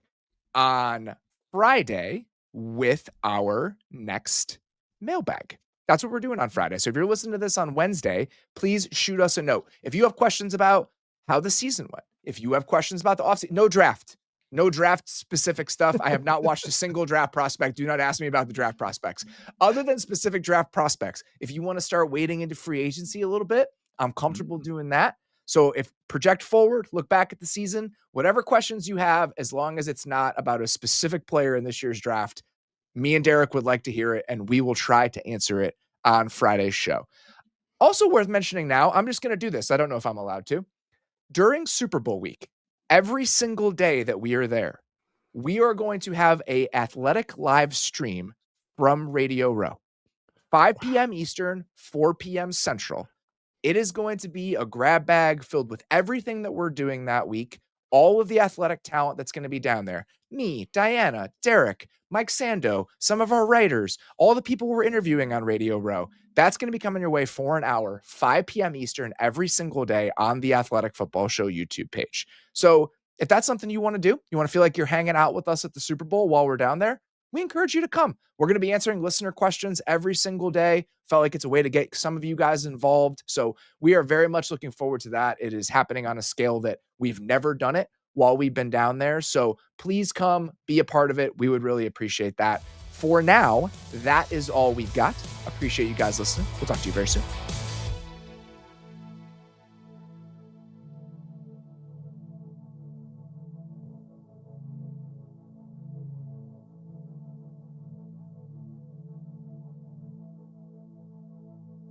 on Friday with our next mailbag. That's what we're doing on Friday. So if you're listening to this on Wednesday, please shoot us a note. If you have questions about how the season went, if you have questions about the offseason, no draft specific stuff. I have not watched a single draft prospect. Do not ask me about the draft prospects. Other than specific draft prospects, if you want to start wading into free agency a little bit, I'm comfortable doing that. So if project forward, look back at the season, whatever questions you have, as long as it's not about a specific player in this year's draft, me and Derrik would like to hear it, and we will try to answer it on Friday's show. Also worth mentioning now, I'm just going to do this. I don't know if I'm allowed to. During Super Bowl week, every single day that we are there, we are going to have a athletic live stream from Radio Row. 5 p.m. Eastern, 4 p.m. Central. It is going to be a grab bag filled with everything that we're doing that week, all of the athletic talent that's going to be down there. Me, Diana, Derrik, Mike Sando, some of our writers, all the people we're interviewing on Radio Row. That's going to be coming your way for an hour, 5 p.m. Eastern, every single day on the Athletic Football Show YouTube page. So if that's something you want to do, you want to feel like you're hanging out with us at the Super Bowl while we're down there, we encourage you to come. We're going to be answering listener questions every single day. Felt like it's a way to get some of you guys involved. So we are very much looking forward to that. It is happening on a scale that we've never done it while we've been down there. So please come be a part of it. We would really appreciate that. For now, that is all we've got. Appreciate you guys listening. We'll talk to you very soon.